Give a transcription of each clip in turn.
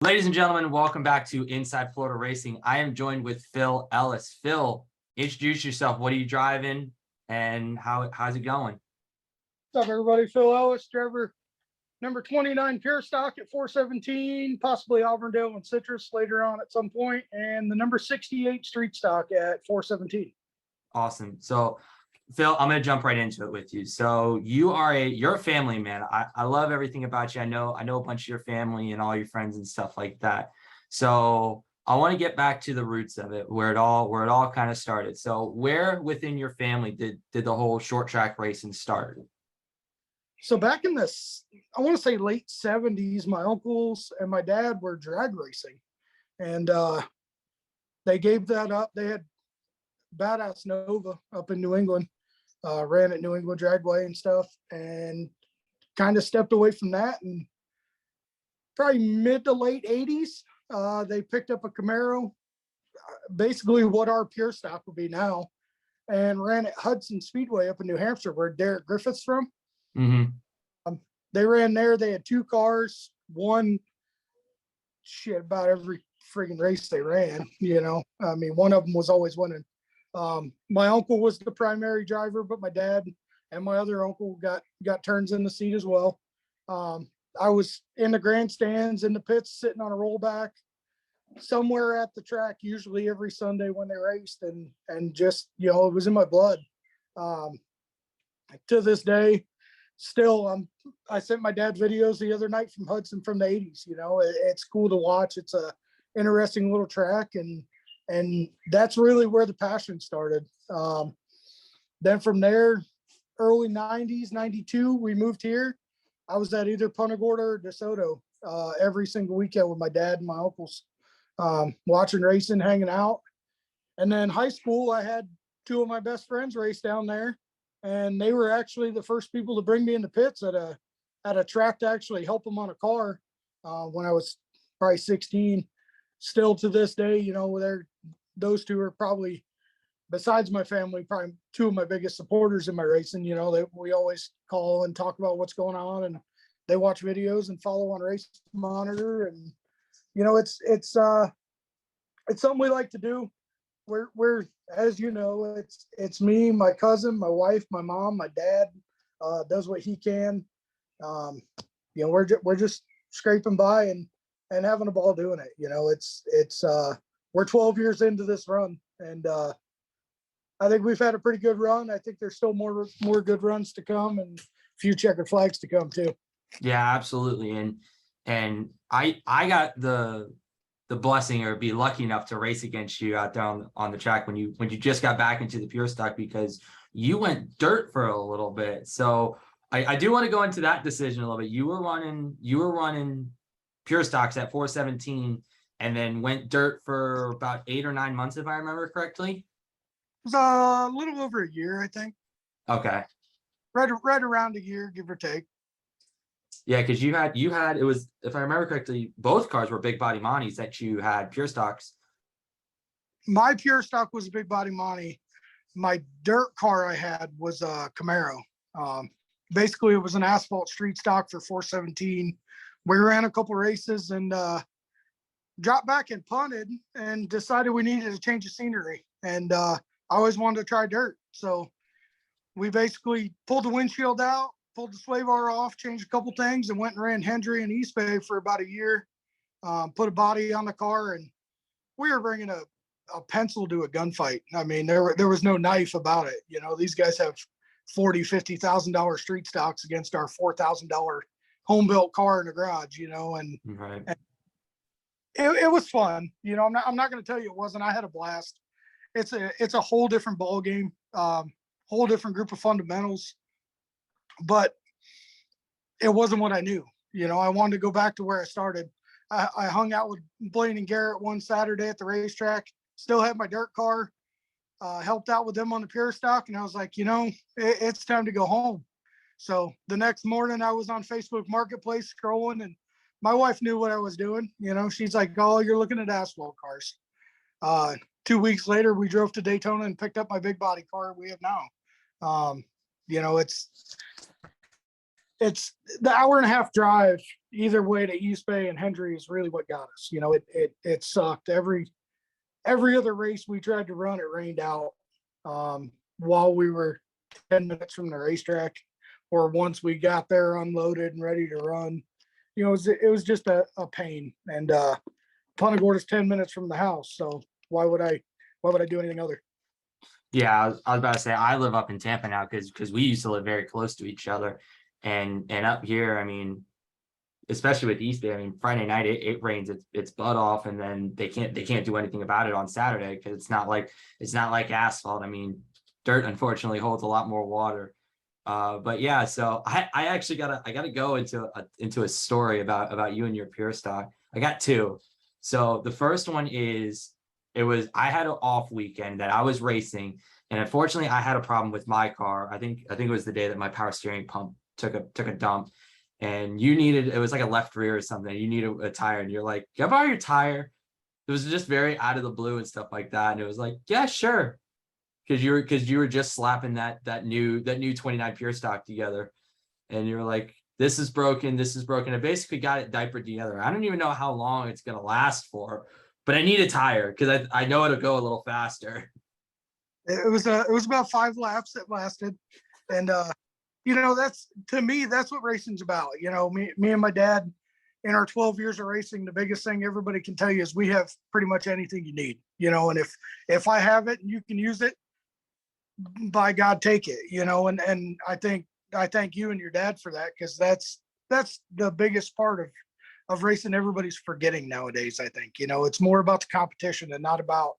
Ladies and gentlemen, welcome back to Inside Florida Racing. I am joined with Phil Ellis. Phil, introduce yourself. What are you driving and how's it going? What's up, everybody? Phil Ellis, driver number 29 Pure Stock at 417, possibly Auburndale and Citrus later on at some point, and the number 68 Street Stock at 417. Awesome. So, Phil, I'm going to jump right into it with you. So you're a family man. I love everything about you. I know a bunch of your family and all your friends and stuff like that. So I want to get back to the roots of it, where it all kind of started. So where within your family did the whole short track racing start? So back in this, I want to say late 70s, my uncles and my dad were drag racing, and they gave that up. They had Badass Nova up in New England, ran at New England Dragway and stuff, and kind of stepped away from that. And probably mid to late 80s, they picked up a Camaro, basically what our Pure Stock would be now, and ran at Hudson Speedway up in New Hampshire, where Derek Griffith's from. Mm-hmm. They ran there. They had two cars, won about every friggin' race they ran. I mean, one of them was always winning. My uncle was the primary driver, but my dad and my other uncle got turns in the seat as well. I was in the grandstands in the pits, sitting on a rollback somewhere at the track, usually every Sunday when they raced, and just, it was in my blood. To this day, still, I sent my dad videos the other night from Hudson from the 80s. It's cool to watch. It's a interesting little track, and that's really where the passion started. Then from there, early 90s, 92, we moved here. I was at either Punta Gorda or DeSoto every single weekend with my dad and my uncles, watching racing, hanging out. And then high school, I had two of my best friends race down there, and they were actually the first people to bring me in the pits at a track to actually help them on a car when I was probably 16. Still to this day, those two are probably, besides my family, probably two of my biggest supporters in my racing. We always call and talk about what's going on, and they watch videos and follow on Race Monitor. And it's something we like to do. We're as you know, it's me, my cousin, my wife, my mom, my dad does what he can. We're just scraping by and having a ball doing it. We're 12 years into this run, and I think we've had a pretty good run. I think there's still more good runs to come, and a few checkered flags to come too. Yeah, absolutely. And I got the blessing or be lucky enough to race against you out there on the track when you just got back into the Pure Stock, because you went dirt for a little bit. So I do want to go into that decision a little bit. You were running Pure Stocks at 417 and then went dirt for about 8 or 9 months, if I remember correctly. It was a little over a year, I think. Okay. Right around a year, give or take. Yeah, because you had, it was, if I remember correctly, both cars were big body Monties that you had Pure Stocks. My Pure Stock was a big body Monty. My dirt car I had was a Camaro. Basically, it was an asphalt street stock for 417. We ran a couple races and dropped back and punted and decided we needed to change the scenery. And I always wanted to try dirt. So we basically pulled the windshield out, pulled the sway bar off, changed a couple things, and went and ran Hendry and East Bay for about a year. Put a body on the car, and we were bringing a pencil to a gunfight. I mean, there was no knife about it. These guys have $40,000-$50,000 street stocks against our $4,000 home built car in the garage. And, Right. and it was fun. I'm not going to tell you it wasn't. I had a blast. It's a whole different ball game, whole different group of fundamentals, but it wasn't what I knew. I wanted to go back to where I started. I hung out with Blaine and Garrett one Saturday at the racetrack, still had my dirt car, helped out with them on the Pure Stock. And I was like, it's time to go home. So the next morning I was on Facebook Marketplace scrolling, and my wife knew what I was doing. She's like, oh, you're looking at asphalt cars. 2 weeks later, we drove to Daytona and picked up my big body car we have now. it's the hour and a half drive either way to East Bay and Hendry is really what got us. You know, it sucked. Every other race we tried to run, it rained out while we were 10 minutes from the racetrack, or once we got there unloaded and ready to run. You know, it was just a pain. And Punta Gorda's 10 minutes from the house, so why would I do anything other? Yeah, I was about to say I live up in Tampa now because we used to live very close to each other, and up here, I mean, especially with East Bay, I mean, Friday night it rains it's butt off, and then they can't do anything about it on Saturday because it's not like asphalt. I mean, dirt unfortunately holds a lot more water. But yeah, so I actually gotta go into a story about you and your pure stock. I got two. So the first one is I had an off weekend that I was racing, and unfortunately I had a problem with my car. I think it was the day that my power steering pump took a dump, and it was like a left rear or something. You needed a tire, and you're like, "Can I borrow your tire?" It was just very out of the blue and stuff like that, and it was like, "Yeah, sure." Because you were just slapping that new 29 pure stock together, and you were like, this is broken. I basically got it diapered together. I don't even know how long it's gonna last for, but I need a tire because I know it'll go a little faster. It was about 5 laps that lasted, and you know, to me that's what racing's about. You know, me and my dad in our 12 years of racing, the biggest thing everybody can tell you is we have pretty much anything you need. You know, and if I have it and you can use it, by God, take it. You know, and I thank you and your dad for that, because that's the biggest part of racing everybody's forgetting nowadays. I think, you know, it's more about the competition and not about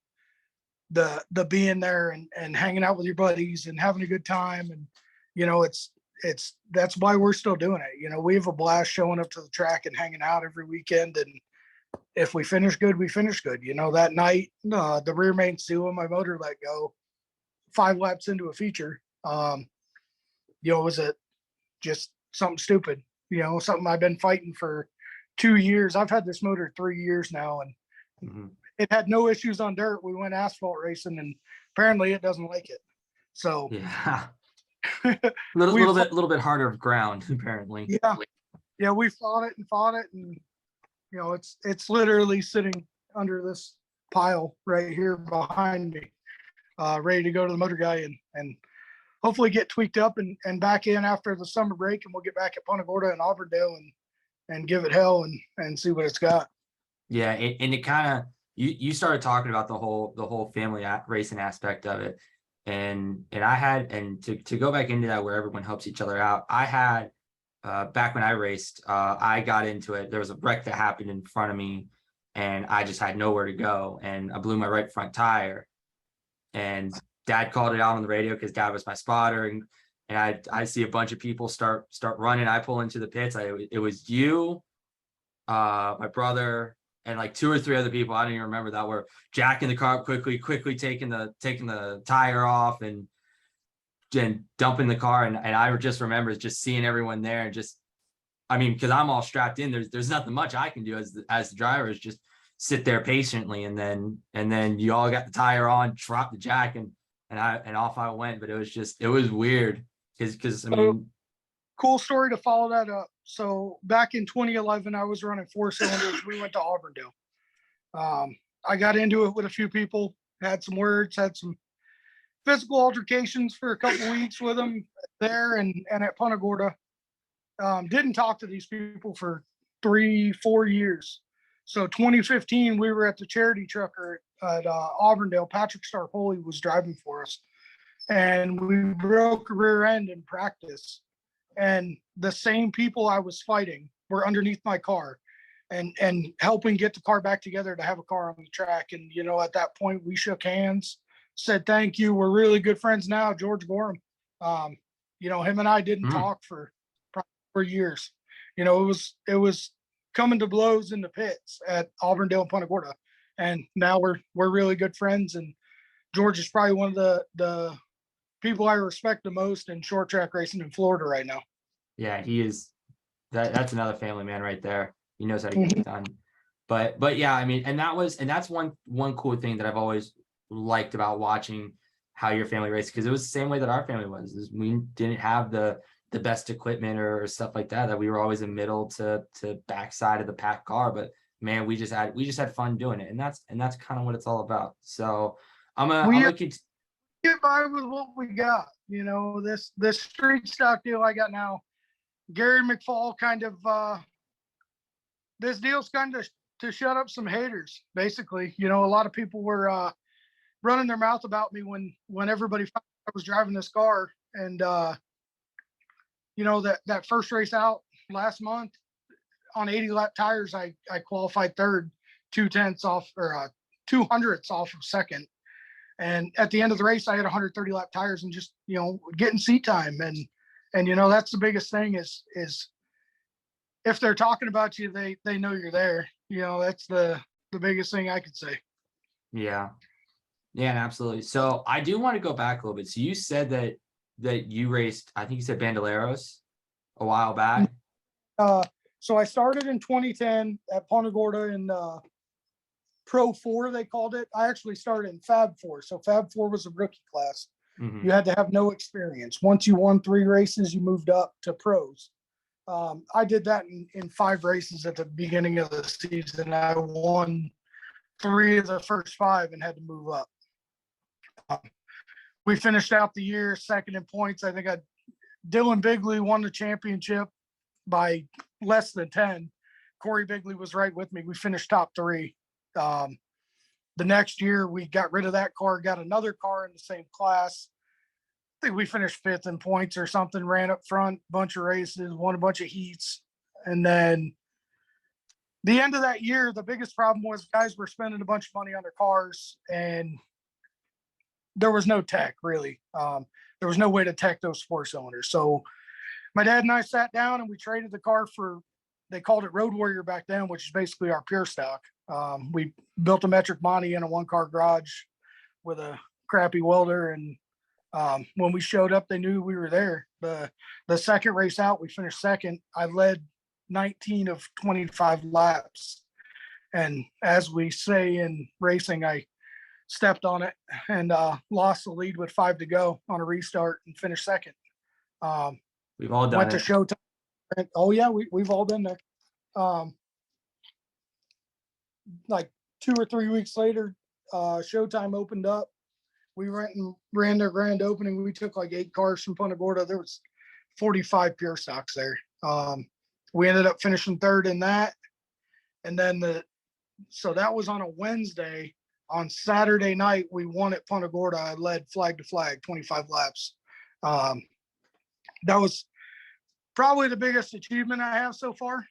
the being there and hanging out with your buddies and having a good time. And you know, that's why we're still doing it. You know, we have a blast showing up to the track and hanging out every weekend, and if we finish good, we finish good. You know, that night the rear main seal and my motor let go 5 laps into a feature. You know, it was just something stupid, you know, something I've been fighting for 2 years. I've had this motor 3 years now, and it had no issues on dirt. We went asphalt racing, and apparently it doesn't like it. So yeah, a little bit harder of ground apparently. Yeah, we fought it, and you know, it's literally sitting under this pile right here behind me, ready to go to the motor guy and hopefully get tweaked up and back in after the summer break, and we'll get back at Punta Gorda and Auburndale and give it hell and see what it's got. Yeah, and it kind of you started talking about the whole family racing aspect of it, and I had, and to go back into that where everyone helps each other out. I had back when I raced, I got into it. There was a wreck that happened in front of me, and I just had nowhere to go, and I blew my right front tire. And Dad called it out on the radio because Dad was my spotter, and I see a bunch of people start running. I pull into the pits. It was you, my brother, and like 2 or 3 other people. I don't even remember that were jacking the car up quickly taking the tire off and dumping the car. And I just remember just seeing everyone there, and just, I mean, because I'm all strapped in. There's nothing much I can do as the driver, is just sit there patiently, and then you all got the tire on, drop the jack, and off I went. But it was weird because I mean, cool story to follow that up. So back in 2011, I was running 4 cylinders. We went to Auburndale. I got into it with a few people, had some words, had some physical altercations for a couple weeks with them there and at Punta Gorda. Didn't talk to these people for 3-4 years. So 2015, we were at the charity trucker at Auburndale. Patrick Starpoli was driving for us, and we broke a rear end in practice. And the same people I was fighting were underneath my car and helping get the car back together to have a car on the track. And, you know, at that point we shook hands, said, thank you. We're really good friends now. George Gorham, you know, him and I didn't talk for years. You know, it was coming to blows in the pits at Auburndale and Punta Gorda. And now we're really good friends. And George is probably one of the people I respect the most in short track racing in Florida right now. Yeah, he is. That's another family man right there. He knows how to get it done. But yeah, I mean, and that's one cool thing that I've always liked about watching how your family raced, because it was the same way that our family was. We didn't have the the best equipment or stuff like that, that we were always a middle to backside of the pack car. But man, we just had fun doing it. And that's kind of what it's all about. So I'm We gonna keep. get by with what we got. You know, this street stock deal I got now, Gary McFall kind of this deal's kind of to shut up some haters, basically. You know, a lot of people were running their mouth about me when everybody found out I was driving this car. And you know, that first race out last month on 80 lap tires, I qualified third, 2/10 off, or 200ths off of second. And at the end of the race, I had 130 lap tires and just, you know, getting seat time. And, you know, that's the biggest thing is if they're talking about you, they know you're there. You know, that's the biggest thing I could say. Yeah. Yeah, absolutely. So I do want to go back a little bit. So you said that you raced, I think you said Bandoleros a while back. So I started in 2010 at Punta Gorda in Pro 4, they called it. I actually started in Fab 4. So Fab 4 was a rookie class. Mm-hmm. You had to have no experience. Once you won 3 races, you moved up to pros. I did that in 5 races at the beginning of the season. I won 3 of the first 5 and had to move up. We finished out the year second in points. I think Dylan Bigley won the championship by less than 10. Corey Bigley was right with me. We finished top 3. The next year we got rid of that car, got another car in the same class. I think we finished 5th in points or something, ran up front, bunch of races, won a bunch of heats. And then the end of that year, the biggest problem was guys were spending a bunch of money on their cars and there was no tech really. There was no way to tech those 4-cylinders. So my dad and I sat down and we traded the car for, they called it Road Warrior back then, which is basically our pure stock. We built a metric Monty in a 1-car garage with a crappy welder. And when we showed up, they knew we were there. The second race out, we finished second. I led 19 of 25 laps. And as we say in racing, I stepped on it and lost the lead with 5 to go on a restart and finished second. We've all done went it. to Showtime. Oh yeah, we've all been there. Like 2 or 3 weeks later, Showtime opened up. We went and ran their grand opening. We took like 8 cars from Punta Gorda. There was 45 pure stocks there. We ended up finishing third in that. And then so that was on a Wednesday. On Saturday night, we won at Punta Gorda. I led flag to flag, 25 laps. That was probably the biggest achievement I have so far.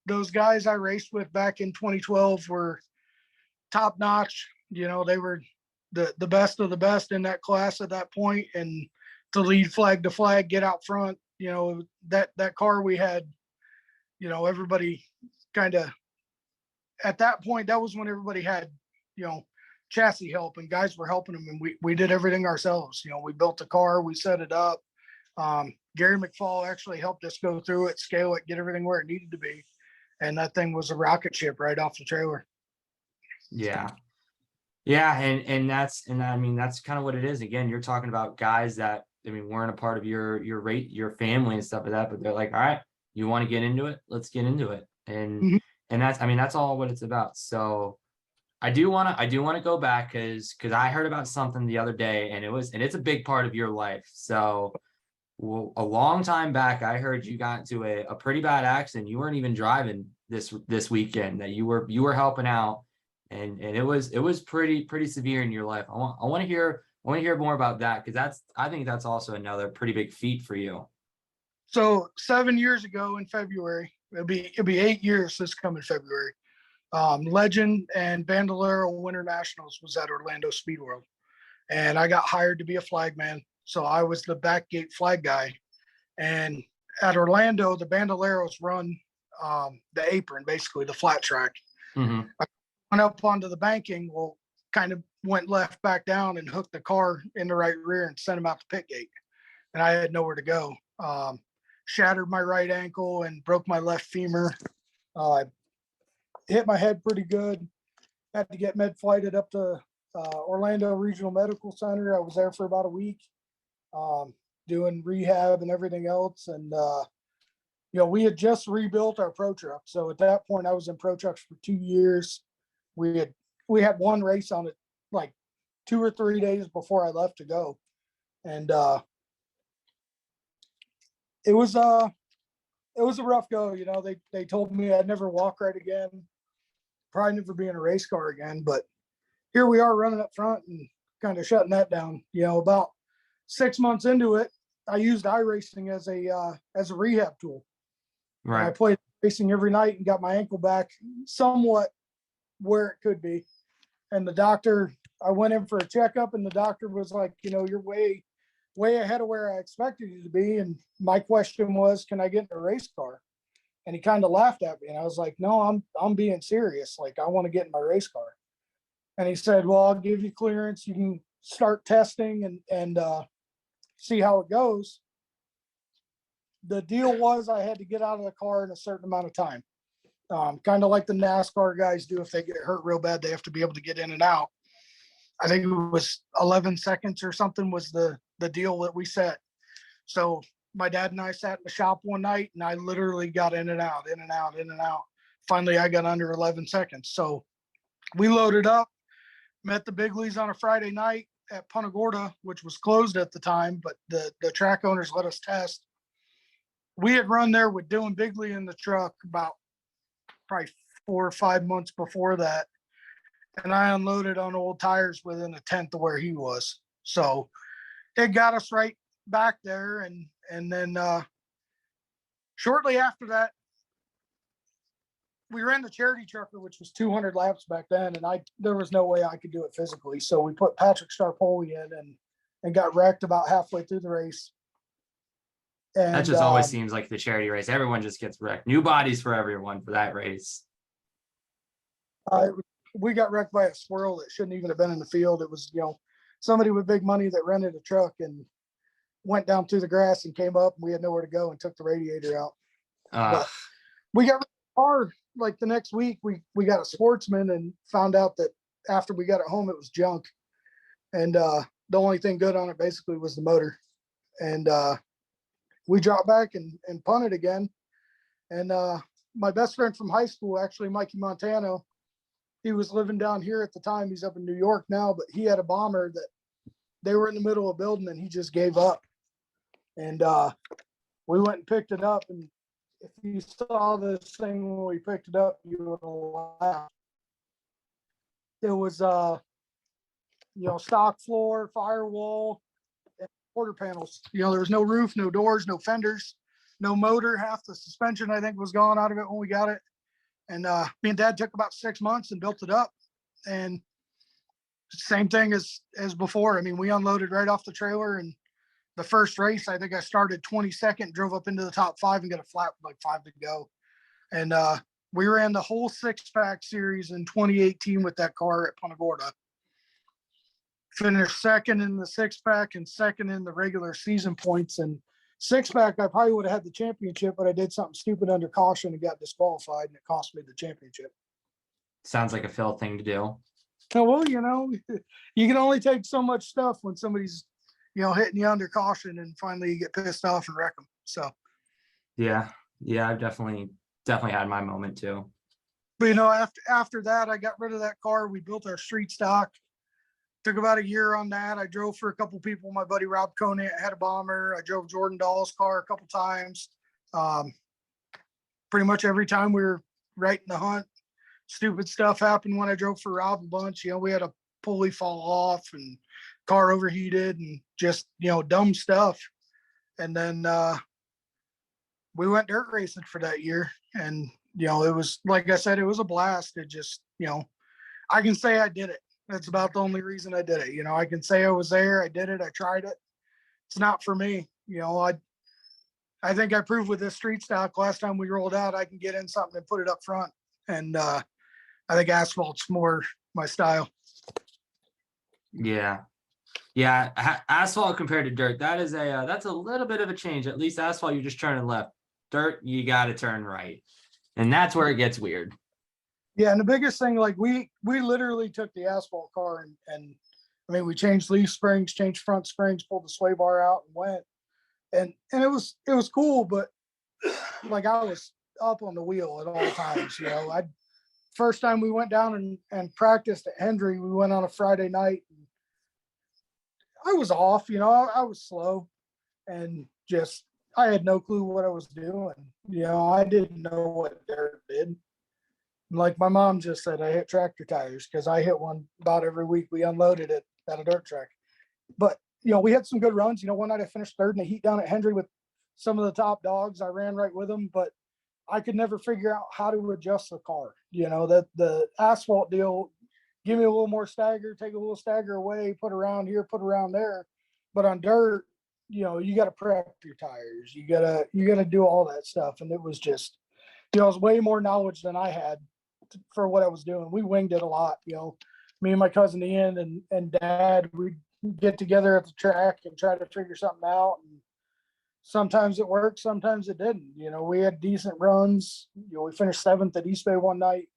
Those guys I raced with back in 2012 were top notch. You know, they were the best of the best in that class at that point. And to lead flag to flag, get out front, you know, that car we had, you know, everybody kind of, at that point, that was when everybody had, you know, chassis help and guys were helping them. And we did everything ourselves. You know, we built the car, we set it up. Gary McFall actually helped us go through it, scale it, get everything where it needed to be. And that thing was a rocket ship right off the trailer. Yeah. Yeah. And I mean, that's kind of what it is. Again, you're talking about guys that, I mean, weren't a part of your family and stuff like that, but they're like, all right, you want to get into it? Let's get into it. And that's, I mean, that's all what it's about. So I do want to go back because I heard about something the other day and it's a big part of your life. So a long time back, I heard you got into a pretty bad accident. You weren't even driving this weekend, that you were helping out, and it was pretty severe in your life. I want to hear more about that, because I think that's also another pretty big feat for you. So 7 years ago in February, it'll be 8 years this coming February. Legend and Bandolero Winter Nationals was at Orlando Speed World, and I got hired to be a flagman. So I was the back gate flag guy. And at Orlando, the Bandoleros run the apron, basically the flat track. Mm-hmm. I went up onto the banking, well, kind of went left back down and hooked the car in the right rear and sent him out the pit gate. And I had nowhere to go. Shattered my right ankle and broke my left femur. Hit my head pretty good. Had to get med flighted up to Orlando Regional Medical Center. I was there for about a week. doing rehab and everything else. And, you know, we had just rebuilt our pro truck. So at that point I was in pro trucks for 2 years. We had one race on it like 2 or 3 days before I left to go. And, it was a rough go. You know, they told me I'd never walk right again, probably never be in a race car again, but here we are running up front and kind of shutting that down. You know, about 6 months into it, I used iRacing as a rehab tool. And I Right. played racing every night and got my ankle back somewhat where it could be. And the doctor, I went in for a checkup and the doctor was like, you know, you're way ahead of where I expected you to be. And my question was, can I get in a race car? And he kind of laughed at me. And I was like, no, I'm being serious. Like, I want to get in my race car. And he said, well, I'll give you clearance. You can start testing and see how it goes. The deal was I had to get out of the car in a certain amount of time. Kind of like the NASCAR guys do. If they get hurt real bad, they have to be able to get in and out. I think it was 11 seconds or something was the deal that we set. So my dad and I sat in the shop one night and I literally got in and out, in and out, in and out. Finally, I got under 11 seconds. So we loaded up, met the Biglies on a Friday night at Punta Gorda, which was closed at the time, but the track owners let us test. We had run there with Dylan Bigley in the truck about probably 4 or 5 months before that. And I unloaded on old tires within a tenth of where he was. So it got us right back there. And then shortly after that, we ran the charity trucker, which was 200 laps back then. And there was no way I could do it physically. So we put Patrick Starpoli in and got wrecked about halfway through the race. And That just always seems like the charity race. Everyone just gets wrecked. New bodies for everyone for that race. We got wrecked by a squirrel that shouldn't even have been in the field. It was, you know, somebody with big money that rented a truck and went down through the grass and came up and we had nowhere to go and took the radiator out. But we got our, like the next week, we got a Sportsman and found out that after we got it home, it was junk. And the only thing good on it basically was the motor. And we dropped back and punted again. And my best friend from high school, actually, Mikey Montano, he was living down here at the time. He's up in New York now, but he had a bomber that they were in the middle of building and he just gave up. And we went and picked it up. And if you saw this thing when we picked it up, you would laugh. It was, you know, stock floor, firewall, and quarter panels. You know, there was no roof, no doors, no fenders, no motor. Half the suspension, I think, was gone out of it when we got it. And me and Dad took about 6 months and built it up. And same thing as before. I mean, we unloaded right off the trailer. And the first race, I think I started 22nd, drove up into the top 5 and got a flat with like 5 to go. And we ran the whole 6-pack series in 2018 with that car at Punta Gorda. Finished second in the 6-pack and second in the regular season points. And 6-pack, I probably would have had the championship, but I did something stupid under caution and got disqualified, and it cost me the championship. Sounds like a Phil thing to do. So, well, you know, you can only take so much stuff when somebody's, you know, hitting you under caution, and finally you get pissed off and wreck them. So, Yeah, I've definitely had my moment too. but you know, after that, I got rid of that car. We built our street stock. Took about a year on that. I drove for a couple people. My buddy Rob Conant had a bomber. I drove Jordan Dahl's car a couple times. Pretty much every time we were right in the hunt, stupid stuff happened when I drove for Rob a bunch. You know, we had a pulley fall off and car overheated and just, you know, dumb stuff. And then we went dirt racing for that year. And, you know, it was, like I said, it was a blast. It just, you know, I can say I did it. That's about the only reason I did it. You know, I can say I was there. I did it. I tried it. It's not for me. You know, I think I proved with this street stock last time we rolled out, I can get in something and put it up front. And I think asphalt's more my style. Yeah. Asphalt compared to dirt, that's a little bit of a change. At least asphalt, you're just turning left. Dirt, you got to turn right. And that's where it gets weird. Yeah, and the biggest thing, like we literally took the asphalt car and I mean, we changed leaf springs, changed front springs, pulled the sway bar out and went. and it was cool, but like I was up on the wheel at all times. I first time we went down and practiced at Hendry, we went on a Friday night. And I was off, I was slow and just I had no clue what I was doing. I didn't know what dirt did. Like my mom just said, I hit tractor tires because I hit one about every week. We unloaded it at a dirt track. But we had some good runs. One night I finished third in the heat down at Hendry with some of the top dogs. I ran right with them, but I could never figure out how to adjust the car. That the asphalt deal, give me a little more stagger, take a little stagger away, put around here, put around there. But on dirt, you got to prep your tires. You gotta do all that stuff. And it was just, it was way more knowledge than I had for what I was doing. We winged it a lot. Me and my cousin Ian and Dad, we'd get together at the track and try to figure something out. And sometimes it worked, sometimes it didn't. We had decent runs. We finished 7th at East Bay one night.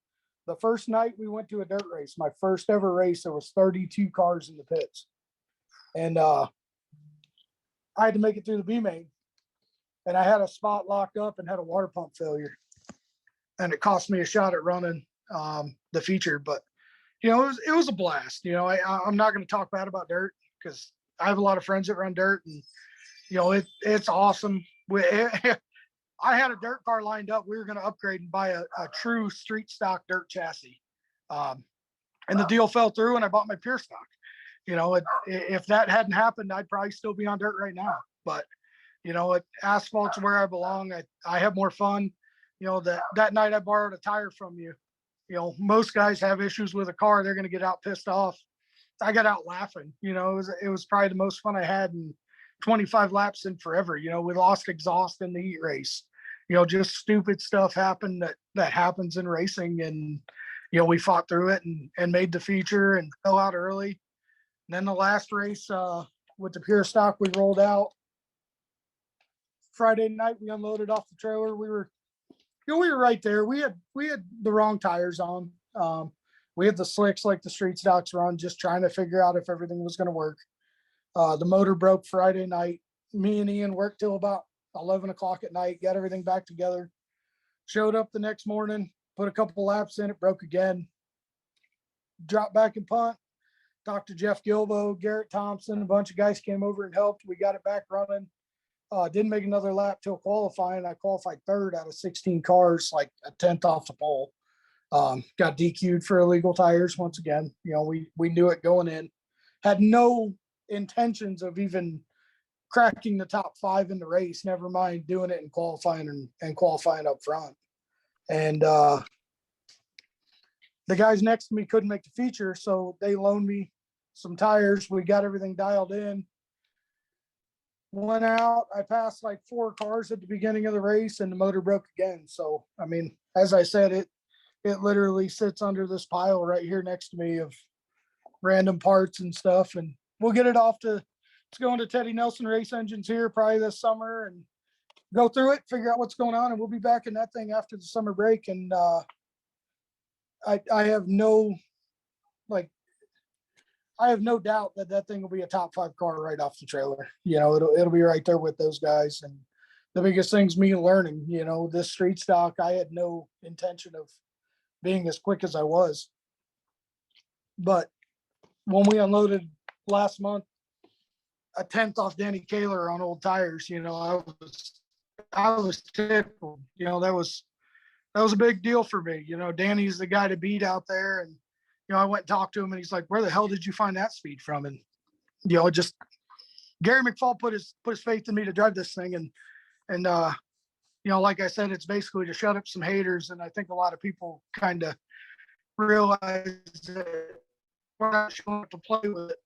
The first night we went to a dirt race, my first ever race, there was 32 cars in the pits. And I had to make it through the B main. And I had a spot locked up and had a water pump failure. And it cost me a shot at running the feature. But, it was a blast. I'm not going to talk bad about dirt because I have a lot of friends that run dirt. And, it's awesome. I had a dirt car lined up. We were going to upgrade and buy a true street stock dirt chassis. And the deal fell through and I bought my pure stock. If that hadn't happened, I'd probably still be on dirt right now. But, asphalt's where I belong. I have more fun. That night I borrowed a tire from you. Most guys have issues with a car. They're going to get out pissed off. I got out laughing. It was probably the most fun I had in 25 laps in forever. We lost exhaust in the heat race. Just stupid stuff happened that happens in racing. And, we fought through it and made the feature and fell out early. And then the last race with the pure stock, we rolled out. Friday night, we unloaded off the trailer. We were right there. We had the wrong tires on. We had the slicks like the street stocks run, just trying to figure out if everything was going to work. The motor broke Friday night. Me and Ian worked till about 11 o'clock at night, got everything back together. Showed up the next morning, put a couple laps in, it broke again. Dropped back and punt. Talked to Jeff Gilbo, Garrett Thompson, a bunch of guys came over and helped. We got it back running. Didn't make another lap till qualifying. I qualified third out of 16 cars, like a 10th off the pole. Got DQ'd for illegal tires once again. We knew it going in. Had no intentions of even cracking the top 5 in the race, never mind doing it in qualifying and qualifying up front. And the guys next to me couldn't make the feature, so they loaned me some tires. We got everything dialed in. Went out. I passed like 4 cars at the beginning of the race and the motor broke again. So, as I said, it literally sits under this pile right here next to me of random parts and stuff. And we'll get it off to, it's going to Teddy Nelson Race Engines here probably this summer and go through it, figure out what's going on. And we'll be back in that thing after the summer break. And I have no doubt that thing will be a top 5 car right off the trailer. It'll be right there with those guys. And the biggest thing's me learning, this street stock, I had no intention of being as quick as I was. But when we unloaded last month, a 10th off Danny Kaler on old tires, I was tickled. That was a big deal for me. Danny's the guy to beat out there. And, I went and talked to him and he's like, where the hell did you find that speed from? And, just Gary McFall put his faith in me to drive this thing. And like I said, it's basically to shut up some haters. And I think a lot of people kind of realize that we're not showing up to play with it.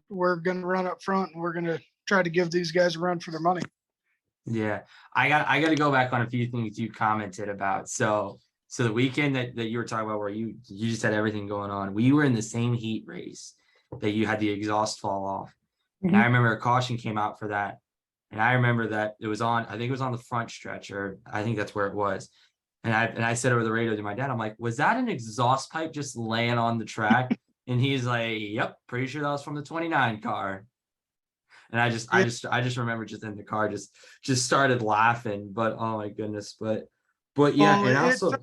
We're going to run up front and we're going to try to give these guys a run for their money. Yeah, I got to go back on a few things you commented about. So the weekend that you were talking about where you just had everything going on, we were in the same heat race that you had the exhaust fall off. Mm-hmm. And I remember a caution came out for that. And I remember that it was on, I think it was on the front stretch, or I think that's where it was. And I said over the radio to my dad, I'm like, was that an exhaust pipe just laying on the track? And he's like, yep, pretty sure that was from the 29 car. And I just remember just in the car, just started laughing, but oh my goodness. But yeah. Well, And it also, felt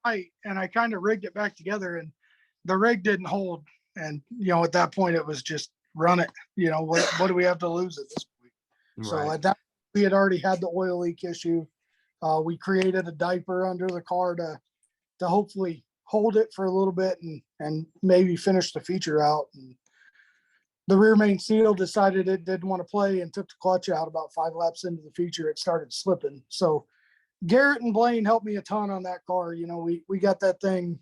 right, and I kind of rigged it back together, and the rig didn't hold. And at that point, it was just run it. What do we have to lose at this point? So right. at that, we had already had the oil leak issue. We created a diaper under the car to hopefully hold it for a little bit and maybe finish the feature out. And the rear main seal decided it didn't want to play and took the clutch out. About 5 laps into the feature, it started slipping. So Garrett and Blaine helped me a ton on that car. We got that thing.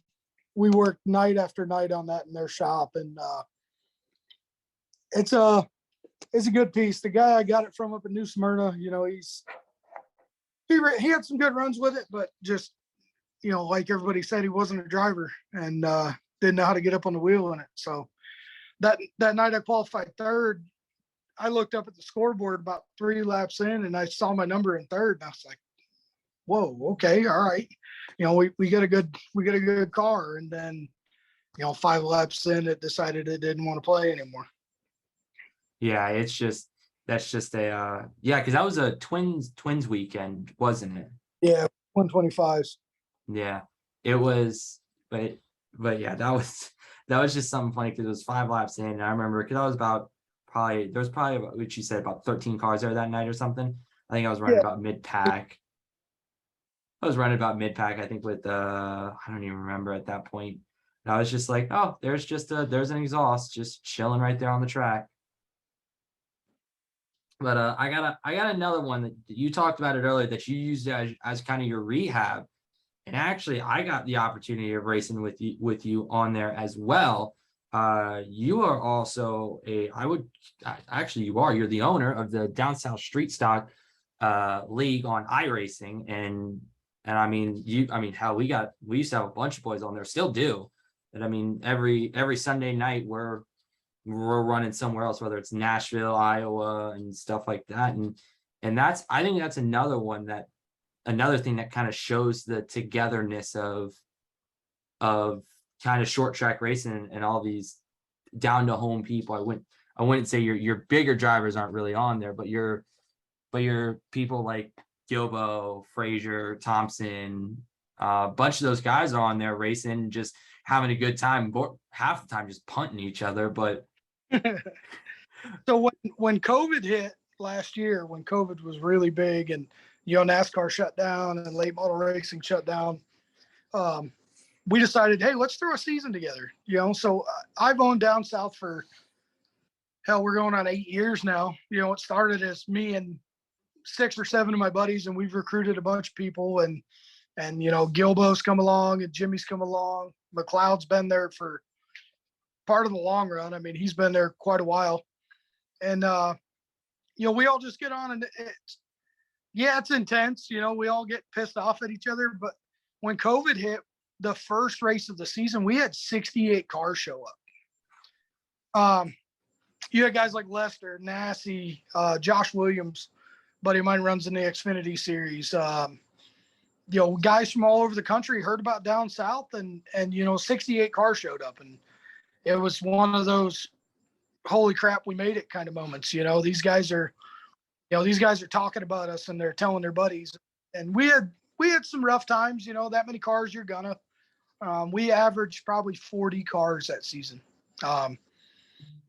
We worked night after night on that in their shop, and it's a good piece. The guy I got it from up in New Smyrna, he had some good runs with it, but just like everybody said, he wasn't a driver and didn't know how to get up on the wheel in it. So that night I qualified third. I looked up at the scoreboard about 3 laps in, and I saw my number in third, and I was like, whoa, okay, all right. We got a good car. And then, 5 laps in, it decided it didn't want to play anymore. Yeah, that's just a yeah, because that was a twins weekend, wasn't it? Yeah, 125s. Yeah, it was, but yeah, that was just something funny because it was 5 laps in. And I remember because I was there was probably about, what you said, about 13 cars there that night or something. I think I was running Yeah. about mid pack. I was running about mid pack, I think, with I don't even remember at that point. And I was just like, oh, there's an exhaust just chilling right there on the track. But I got another one that you talked about it earlier that you used as kind of your rehab. And actually, I got the opportunity of racing with you on there as well. You are also you're the owner of the Down South Street Stock League on iRacing, and I mean hell, we used to have a bunch of boys on there, still do. And I mean every Sunday night we're running somewhere else, whether it's Nashville, Iowa, and stuff like that. And I think that's another thing that kind of shows the togetherness of kind of short track racing and all these down to home people. I wouldn't say your bigger drivers aren't really on there, but your people like Gilbo, Frazier, Thompson, a bunch of those guys are on there racing, just having a good time. Half the time just punting each other, but So when COVID hit last year, when COVID was really big and NASCAR shut down and late model racing shut down, we decided, hey, let's throw a season together. So I've owned Down South for hell, we're going on 8 years now. It started as me and 6 or 7 of my buddies, and we've recruited a bunch of people, and Gilbo's come along and Jimmy's come along. McLeod's been there for part of the long run. I mean, he's been there quite a while. And we all just get on, and it's intense. We all get pissed off at each other. But when COVID hit, the first race of the season, we had 68 cars show up. You had guys like Lester, Nassie, Josh Williams, buddy of mine runs in the Xfinity series. Guys from all over the country heard about Down South, and 68 cars showed up, and it was one of those holy crap, we made it kind of moments. These guys are talking about us, and they're telling their buddies. And we had some rough times. That many cars, you're gonna. We averaged probably 40 cars that season.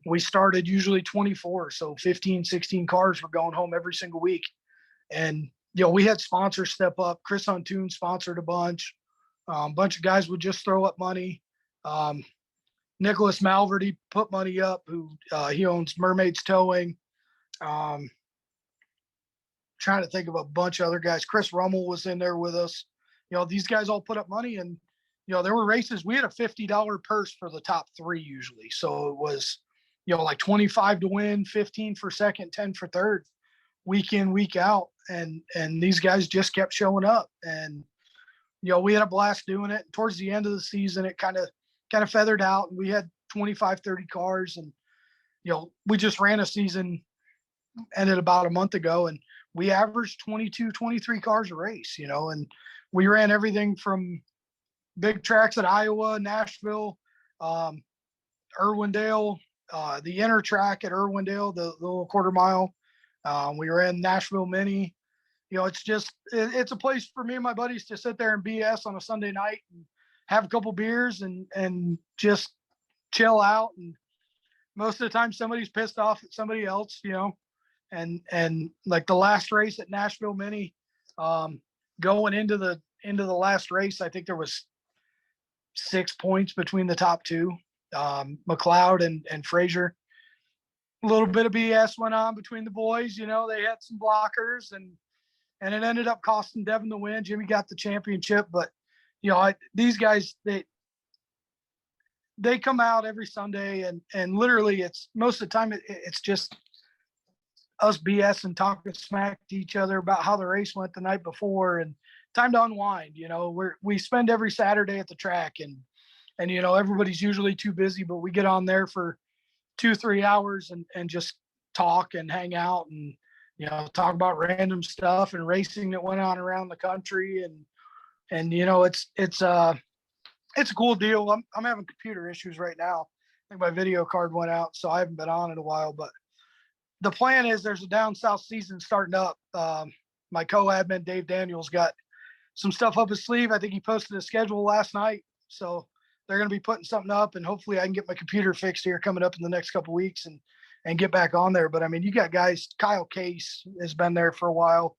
We started usually 24, so 15, 16 cars were going home every single week. And we had sponsors step up. Chris Huntoon sponsored a bunch. Bunch of guys would just throw up money. Nicholas Malverty put money up, who he owns Mermaids Towing. Trying to think of a bunch of other guys. Chris Rummel was in there with us. These guys all put up money, and there were races. We had a $50 purse for the top 3 usually. So it was, like 25 to win, 15 for second, 10 for third, week in, week out. And these guys just kept showing up, and we had a blast doing it. Towards the end of the season, it kind of feathered out, and we had 25, 30 cars. And, we just ran a season, ended about a month ago, and we averaged 22, 23 cars a race, and we ran everything from big tracks at Iowa, Nashville, Irwindale, the inner track at Irwindale, the little quarter mile. We ran Nashville Mini. It's a place for me and my buddies to sit there and BS on a Sunday night and have a couple beers and just chill out. And most of the time somebody's pissed off at somebody else, and like the last race at Nashville Mini, going into the last race, I think there was 6 points between the top two, McLeod and Frazier. A little bit of BS went on between the boys. They had some blockers and it ended up costing Devin the win. Jimmy got the championship, but these guys, they come out every Sunday and literally it's most of the time it's just us BS and talking smack to each other about how the race went the night before and time to unwind. We spend every Saturday at the track and everybody's usually too busy, but we get on there for 2-3 hours and just talk and hang out and talk about random stuff and racing that went on around the country and it's a cool deal. I'm having computer issues right now. I think my video card went out, so I haven't been on in a while, but the plan is there's a down south season starting up. My co-admin Dave Daniels got some stuff up his sleeve. I think he posted a schedule last night, so they're going to be putting something up, and hopefully I can get my computer fixed here coming up in the next couple of weeks and get back on there. But I mean, you got guys. Kyle Case has been there for a while.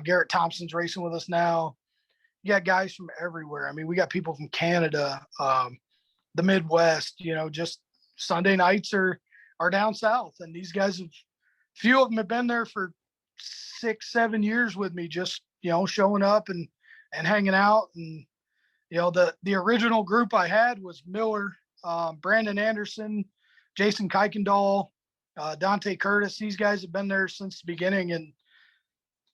Garrett Thompson's racing with us now. You got guys from everywhere. I mean, we got people from Canada, the Midwest. Just Sunday nights are down south, and these guys have. Few of them have been there for 6-7 years with me, just showing up and hanging out. And the original group I had was Miller, Brandon Anderson, Jason Kuykendall, Dante Curtis. These guys have been there since the beginning, and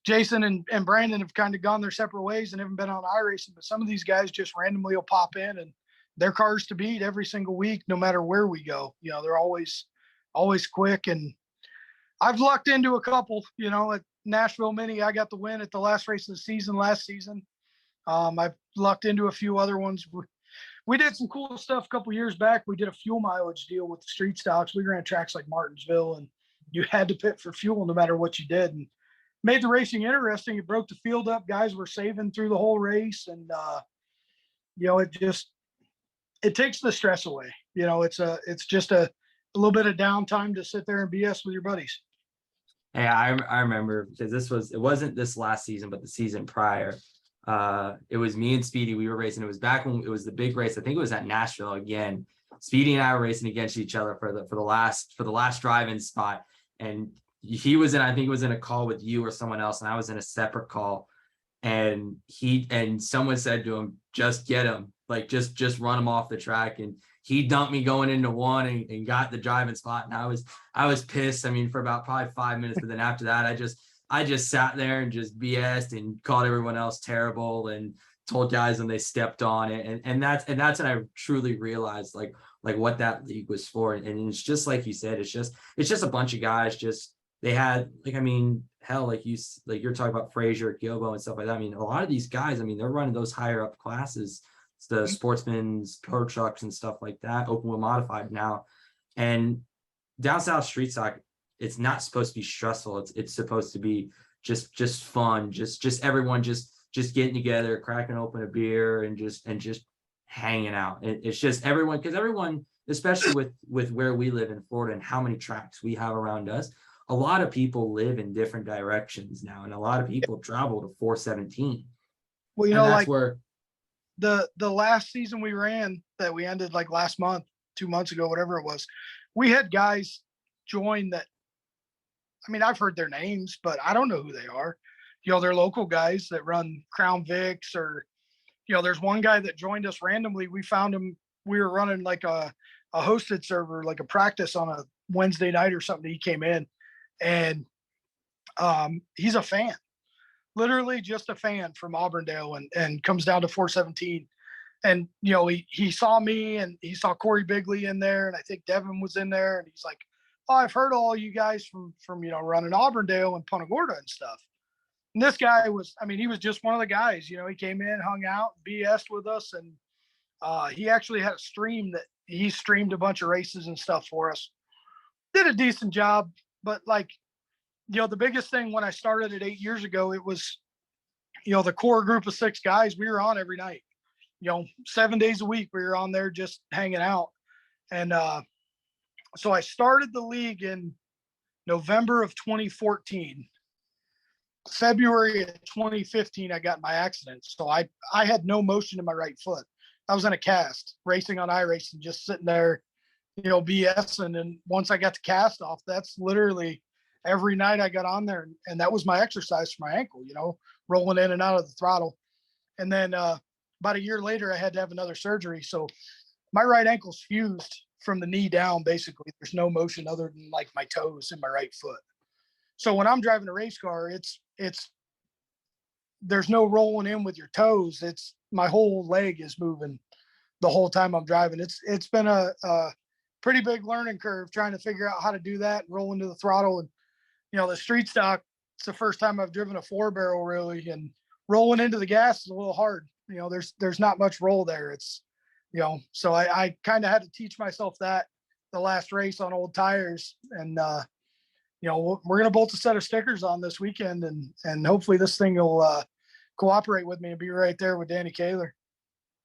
Jason and Brandon have kind of gone their separate ways and haven't been on iRacing, but some of these guys just randomly will pop in and they're cars to beat every single week, no matter where we go. They're always quick. And I've lucked into a couple, at Nashville Mini. I got the win at the last race of the season last season. I've lucked into a few other ones. We did some cool stuff a couple years back. We did a fuel mileage deal with the street stocks. We ran tracks like Martinsville, and you had to pit for fuel no matter what you did, and made the racing interesting. It broke the field up. Guys were saving through the whole race, and it takes the stress away. It's just a little bit of downtime to sit there and BS with your buddies. Yeah, I remember because it wasn't this last season, but the season prior. It was me and Speedy. We were racing. It was back when it was the big race. I think it was at Nashville again. Speedy and I were racing against each other for the last drive-in spot. And he was in, I think it was in a call with you or someone else, and I was in a separate call. And someone said to him, just get him, like just run him off the track. And he dumped me going into one and got the driving spot. And I was pissed. I mean, for about probably 5 minutes, but then after that, I just sat there and just BS'd and called everyone else terrible and told guys when they stepped on it. And that's when I truly realized like what that league was for. And it's just like you said, it's just a bunch of guys. Just they had hell, you're talking about Frazier, Gilbo and stuff like that. I mean, a lot of these guys, I mean, they're running those higher up classes. It's the Sportsman's Pro Trucks and stuff like that, open wheel modified now. And down south street stock, it's not supposed to be stressful. It's supposed to be just fun, just everyone just getting together, cracking open a beer and just hanging out. It's just everyone, because everyone, especially with where we live in Florida and how many tracks we have around us, a lot of people live in different directions now, and a lot of people travel to 417. Well, that's like where the last season we ran that we ended like last month, 2 months ago, whatever it was, we had guys join that. I mean, I've heard their names, but I don't know who they are. They're local guys that run Crown Vics, or, there's one guy that joined us randomly. We found him. We were running like a hosted server, like a practice on a Wednesday night or something. He came in, and he's a fan, literally just a fan from Auburndale, and comes down to 417. And, he saw me and he saw Corey Bigley in there. And I think Devin was in there, and he's like, "Oh, I've heard all you guys from running Auburndale and Punta Gorda and stuff." And this guy he was just one of the guys. He came in, hung out, BS'd with us, and he actually had a stream that he streamed a bunch of races and stuff for us. did a decent job, but like, the biggest thing when I started it 8 years ago, it was, the core group of 6 guys, we were on every night, 7 days a week, we were on there just hanging out. And so I started the league in November of 2014. February of 2015, I got in my accident. So I had no motion in my right foot. I was in a cast, racing on iRacing, just sitting there, BSing. And once I got the cast off, that's literally every night I got on there. And that was my exercise for my ankle, rolling in and out of the throttle. And then about a year later, I had to have another surgery. So my right ankle's fused from the knee down. Basically, there's no motion other than like my toes in my right foot. So when I'm driving a race car, it's there's no rolling in with your toes. It's my whole leg is moving the whole time I'm driving. It's been a pretty big learning curve trying to figure out how to do that and roll into the throttle. And the street stock, it's the first time I've driven a 4-barrel really, and rolling into the gas is a little hard. There's not much roll there. It's so I kind of had to teach myself that the last race on old tires. And we're gonna bolt a set of stickers on this weekend, and hopefully this thing will cooperate with me and be right there with Danny Kaler.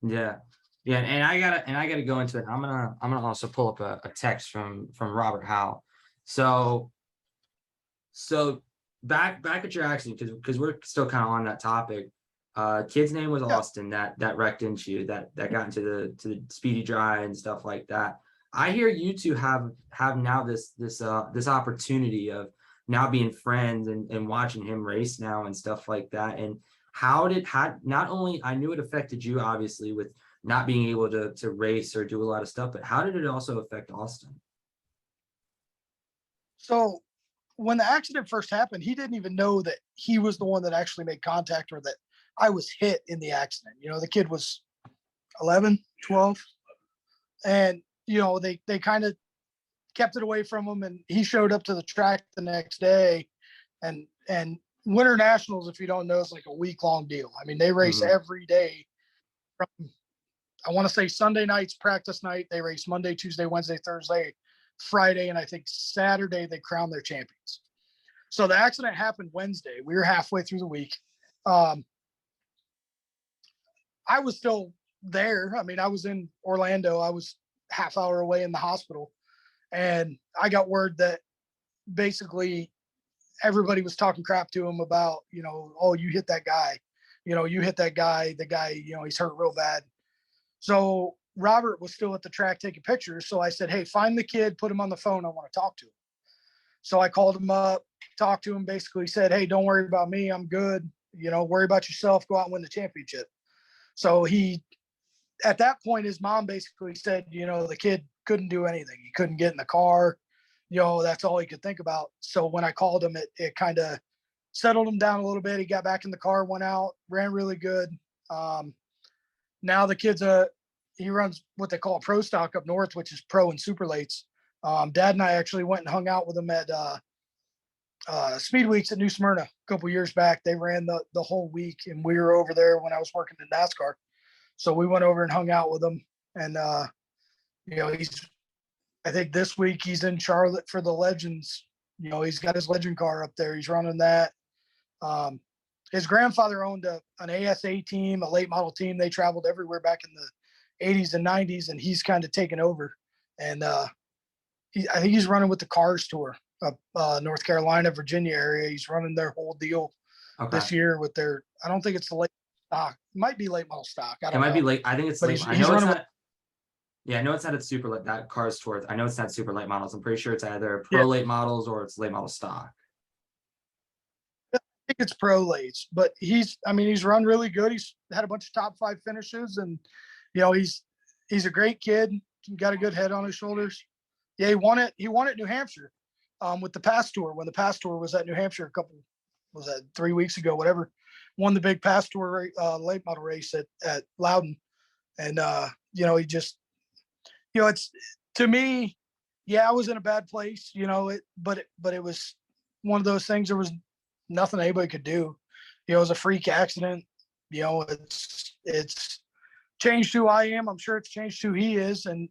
Yeah. Yeah. And I gotta go into it. I'm gonna also pull up a text from Robert Howe. So back at your accident, because we're still kind of on that topic. Kid's name was Austin that wrecked into you, that got into the speedy dry and stuff like that. I hear you two have now this opportunity of now being friends and watching him race now and stuff like that. And how not only I knew it affected you obviously with not being able to race or do a lot of stuff, but how did it also affect Austin? So when the accident first happened, he didn't even know that he was the one that actually made contact, or that I was hit in the accident. The kid was 11, 12. And, they kind of kept it away from him. And he showed up to the track the next day. And Winter Nationals, if you don't know, is like a week-long deal. I mean, they race every day from, I want to say Sunday night's practice night. They race Monday, Tuesday, Wednesday, Thursday, Friday, and I think Saturday they crown their champions. So the accident happened Wednesday. We were halfway through the week. I was still there. I mean, I was in Orlando. I was half hour away in the hospital. And I got word that basically everybody was talking crap to him about, oh, you hit that guy. You hit that guy. The guy, he's hurt real bad. So Robert was still at the track taking pictures. So I said, hey, find the kid, put him on the phone. I want to talk to him. So I called him up, talked to him, basically said, hey, don't worry about me. I'm good. Worry about yourself. Go out and win the championship. So at that point, his mom basically said, the kid couldn't do anything. He couldn't get in the car. That's all he could think about. So when I called him, it kind of settled him down a little bit. He got back in the car, went out, ran really good. Now the kid's he runs what they call a pro stock up north, which is pro and super lates. Dad and I actually went and hung out with him at Speed Weeks at New Smyrna a couple years back. They ran the whole week, and we were over there when I was working in NASCAR. So we went over and hung out with him. And, I think this week he's in Charlotte for the Legends. He's got his Legend car up there. He's running that. His grandfather owned an ASA team, a late model team. They traveled everywhere back in the 80s and 90s, and he's kind of taken over. And I think he's running with the Cars Tour up North Carolina, Virginia area. He's running their whole deal this year with their, I don't think it's the late stock. It might be late model stock. I don't know. It might be late. I think it's but late. I know it's not. Yeah, I know it's not a super late, that Cars Tour. I know it's not super late models. I'm pretty sure it's either pro late models or it's late model stock. I think it's pro lates, but he's run really good. He's had a bunch of top 5 finishes, and he's a great kid. He's got a good head on his shoulders. Yeah, he won it New Hampshire with the Pass Tour, when the Pass Tour was at New Hampshire was that 3 weeks ago, whatever. Won the big Pass Tour late model race at Loudon. And he just, it's, to me, yeah, I was in a bad place, but it was one of those things. There was nothing anybody could do. It was a freak accident. It's changed who I am. I'm sure it's changed who he is. And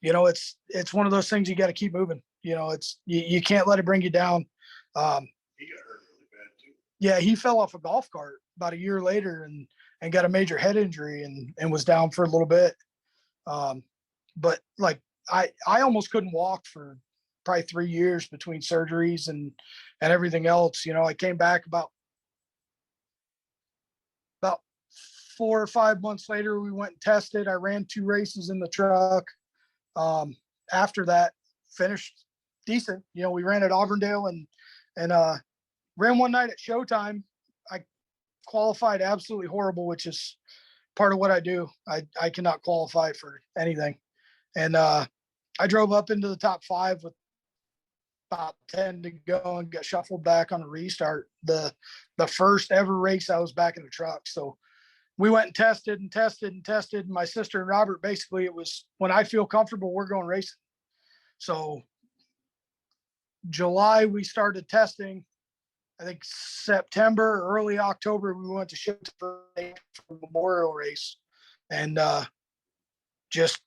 it's one of those things you got to keep moving. You know, you can't let it bring you down. He got hurt really bad too. Yeah, he fell off a golf cart about a year later and got a major head injury and was down for a little bit. But like I almost couldn't walk for probably 3 years between surgeries and everything else. You know, I came back about 4 or 5 months later. We went and tested. I ran 2 races in the truck. After that, finished decent. You know, we ran at Auburndale and ran one night at Showtime. I qualified absolutely horrible, which is part of what I do. I cannot qualify for anything. And I drove up into the top 5 with about 10 to go and got shuffled back on a restart. The first ever race I was back in the truck. So we went and tested and tested and tested. My sister and Robert, basically it was, when I feel comfortable, we're going racing. So July, we started testing. I think September, early October, we went to ship for a memorial race. And just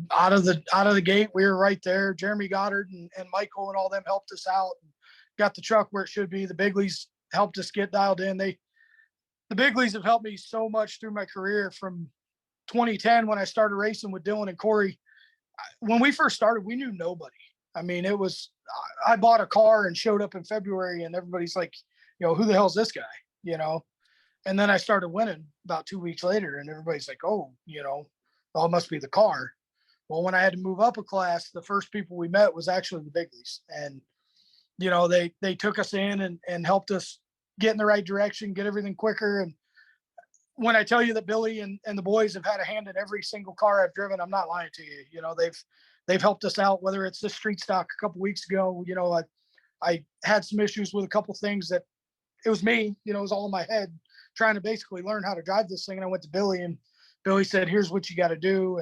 out of the gate, we were right there. Jeremy Goddard and Michael and all them helped us out. Got the truck where it should be. The Bigleys helped us get dialed in. The Bigleys have helped me so much through my career from 2010 when I started racing with Dylan and Corey. When we first started, we knew nobody. I mean, it was, I bought a car and showed up in February and everybody's like, you know, who the hell's this guy? You know? And then I started winning about 2 weeks later and everybody's like, oh, you know, oh, it must be the car. Well, when I had to move up a class, the first people we met was actually the Bigleys. And, you know, they took us in and helped us get in the right direction, get everything quicker. And when I tell you that Billy and the boys have had a hand in every single car I've driven, I'm not lying to you. You know, they've helped us out, whether it's this street stock a couple weeks ago. You know, I had some issues with a couple things that it was me, you know, it was all in my head trying to basically learn how to drive this thing. And I went to Billy and Billy said, here's what you got to do.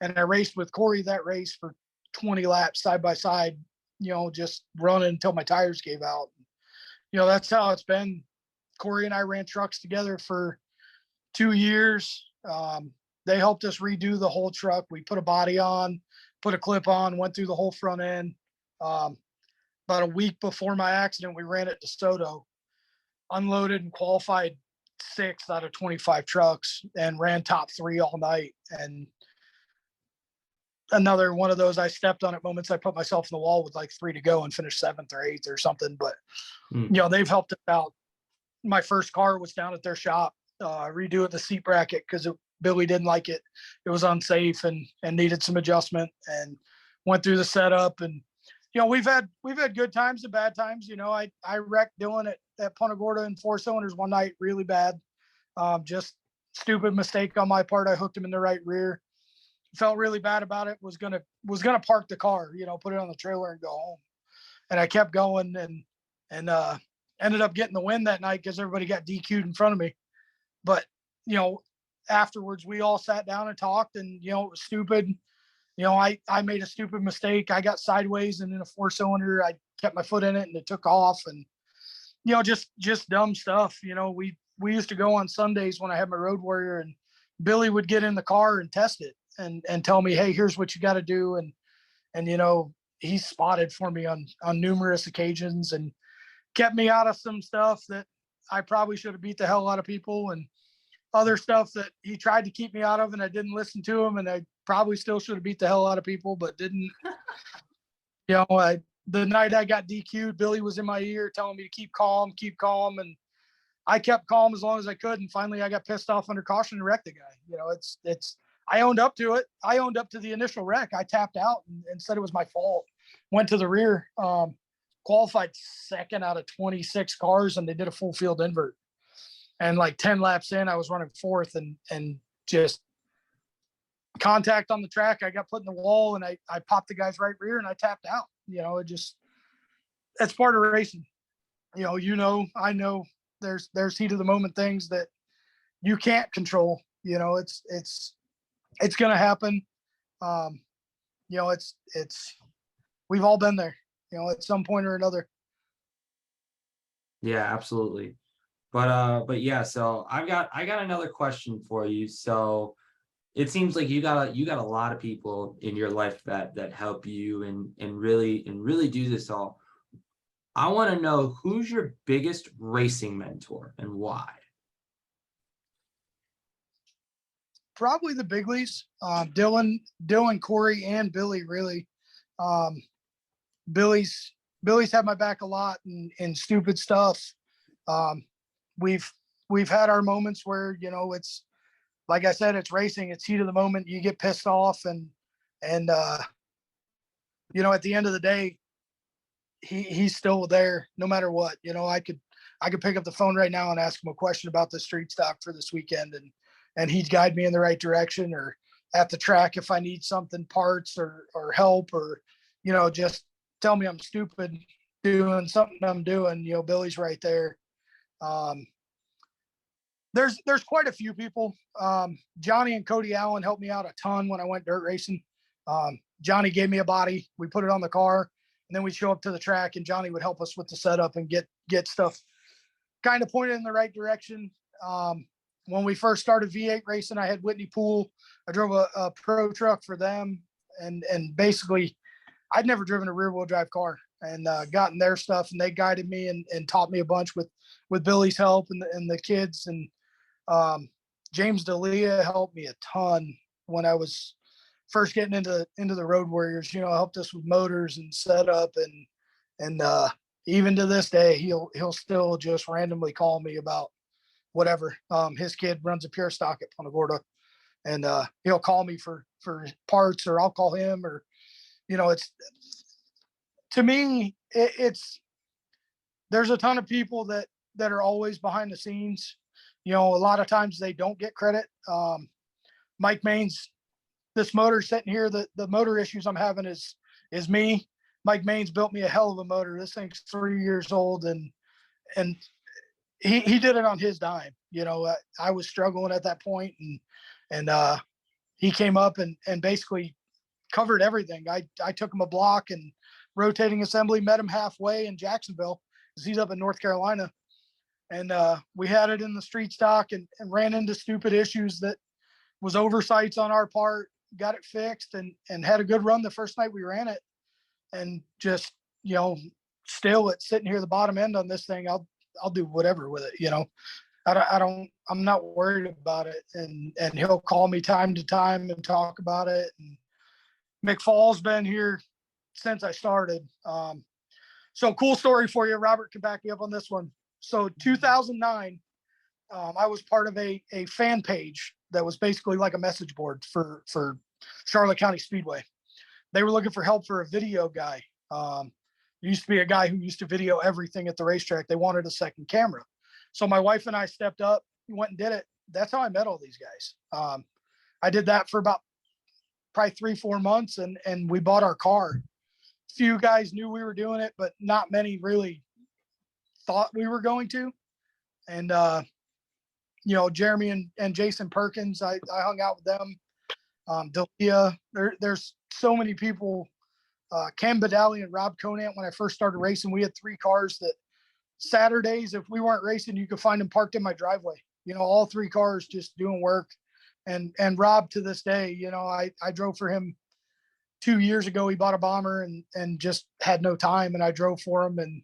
And I raced with Corey that race for 20 laps side by side, you know, just running until my tires gave out. You know, that's how it's been. Corey and I ran trucks together for 2 years. They helped us redo the whole truck. We put a body on, put a clip on, went through the whole front end. About a week before my accident, we ran it to DeSoto, unloaded and qualified 6 out of 25 trucks and ran top 3 all night. And another one of those, I stepped on it moments. I put myself in the wall with like 3 to go and finished 7th or 8th or something. But, you know, they've helped us out. My first car was down at their shop, redoing the seat bracket because Billy didn't like it. It was unsafe and needed some adjustment, and went through the setup. And, you know, we've had good times and bad times. You know, I wrecked Dylan at Punta Gorda in 4 cylinders one night really bad. Just stupid mistake on my part. I hooked him in the right rear. Felt really bad about it. Was gonna park the car, you know, put it on the trailer and go home. And I kept going and ended up getting the win that night because everybody got DQ'd in front of me. But, you know, afterwards we all sat down and talked, and, you know, it was stupid. You know, I made a stupid mistake. I got sideways and in a 4-cylinder, I kept my foot in it and it took off. And, you know, just dumb stuff. You know, we used to go on Sundays when I had my Road Warrior, and Billy would get in the car and test it and tell me, hey, here's what you got to do. And, you know, he's spotted for me on numerous occasions and kept me out of some stuff that I probably should have beat the hell out of people, and other stuff that he tried to keep me out of and I didn't listen to him, and I probably still should have beat the hell out of people, but didn't. You know, the night I got DQ'd, Billy was in my ear telling me to keep calm. And I kept calm as long as I could. And finally I got pissed off under caution and wrecked the guy. You know, I owned up to it. I owned up to the initial wreck. I tapped out and said it was my fault. Went to the rear, qualified 2nd out of 26 cars, and they did a full field invert. And like 10 laps in, I was running 4th and just contact on the track. I got put in the wall and I popped the guy's right rear and I tapped out. You know, it's part of racing. You know, I know there's heat of the moment things that you can't control. You know, it's going to happen. You know, we've all been there, you know, at some point or another. Yeah, absolutely. But yeah, so I got another question for you. So it seems like you got a lot of people in your life that help you and really do this all. I want to know, who's your biggest racing mentor and why? Probably the biglies, Dylan, Corey, and Billy. Really, um, Billy's had my back a lot in stupid stuff. Um, we've had our moments where, you know, it's like I said, it's racing. It's heat of the moment. You get pissed off, and you know, at the end of the day, he's still there no matter what. You know, I could pick up the phone right now and ask him a question about the street stock for this weekend, and he'd guide me in the right direction, or at the track if I need something, parts or help, or, you know, just tell me I'm stupid doing something I'm doing. You know, Billy's right there. There's quite a few people. Johnny and Cody Allen helped me out a ton when I went dirt racing. Johnny gave me a body. We put it on the car, and then we'd show up to the track, and Johnny would help us with the setup and get stuff kind of pointed in the right direction. When we first started V8 racing, I had Whitney Poole. I drove a pro truck for them, and basically I'd never driven a rear wheel drive car, and gotten their stuff, and they guided me and taught me a bunch with Billy's help and the kids. And James D'Elia helped me a ton when I was first getting into the Road Warriors. You know, helped us with motors and setup, and even to this day, he'll still just randomly call me about whatever. His kid runs a pure stock at Punta Gorda, and he'll call me for parts, or I'll call him, or, you know, it's, to me, it's there's a ton of people that are always behind the scenes. You know, a lot of times they don't get credit. Mike Main's, this motor sitting here, the motor issues I'm having is me. Mike Main's built me a hell of a motor. This thing's 3 years old, and he did it on his dime. You know, I was struggling at that point, and he came up and basically covered everything. I took him a block and rotating assembly, met him halfway in Jacksonville, because he's up in North Carolina. And we had it in the street stock, and ran into stupid issues that was oversights on our part, got it fixed, and had a good run the first night we ran it. And just, you know, still it's sitting here, the bottom end on this thing, I'll do whatever with it. You know, I'm not worried about it. And he'll call me time to time and talk about it. And McFall's been here since I started. So cool story for you. Robert can back me up on this one. So 2009, I was part of a fan page that was basically like a message board for Charlotte County Speedway. They were looking for help for a video guy. There used to be a guy who used to video everything at the racetrack. They wanted a second camera. So my wife and I stepped up, went and did it. That's how I met all these guys. I did that for about probably 3-4 months, and we bought our car. Few guys knew we were doing it, but not many really thought we were going to. And you know, Jeremy and Jason Perkins, I hung out with them. Delia, there's so many people. Cam Badali and Rob Conant, when I first started racing, we had 3 cars that Saturdays, if we weren't racing, you could find them parked in my driveway. You know, all 3 cars just doing work. And Rob, to this day, you know, I drove for him 2 years ago. He bought a bomber and just had no time, and I drove for him. And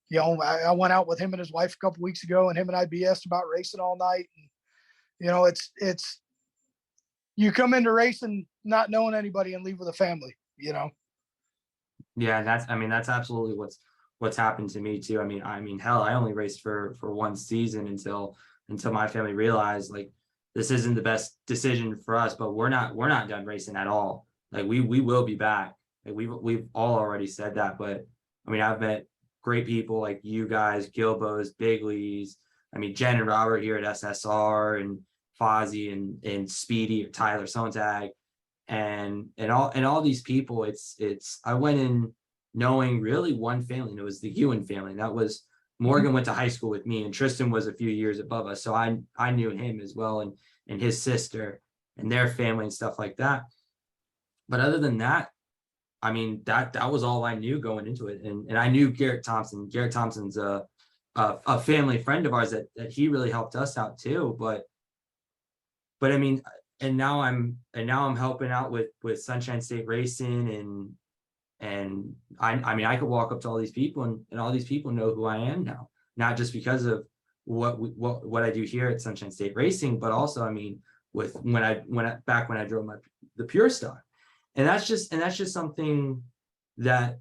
you know, I went out with him and his wife a couple weeks ago, and him and I BS'd about racing all night. And, you know, it's you come into racing not knowing anybody and leave with a family, you know? Yeah, that's absolutely what's happened to me too. I mean, hell, I only raced for 1 season until my family realized, like, this isn't the best decision for us, but we're not done racing at all. Like, we will be back. Like, we've all already said that. But I mean, I've met great people like you guys, Gilbo's, Bigley's. I mean, Jen and Robert here at SSR, and Fozzie and Speedy, or Tyler Sontag, and all these people. It's I went in knowing really one family, and it was the Ewan family. And that was Morgan went to high school with me, and Tristan was a few years above us, so I knew him as well, and his sister and their family and stuff like that. But other than that, I mean, that was all I knew going into it. And I knew Garrett Thompson. Garrett Thompson's a family friend of ours that he really helped us out too. But but I mean, and now I'm helping out with Sunshine State Racing, and I mean, I could walk up to all these people, and all these people know who I am now, not just because of what I do here at Sunshine State Racing, but also, I mean, with when I back when I drove the Pure Stock, and that's just something that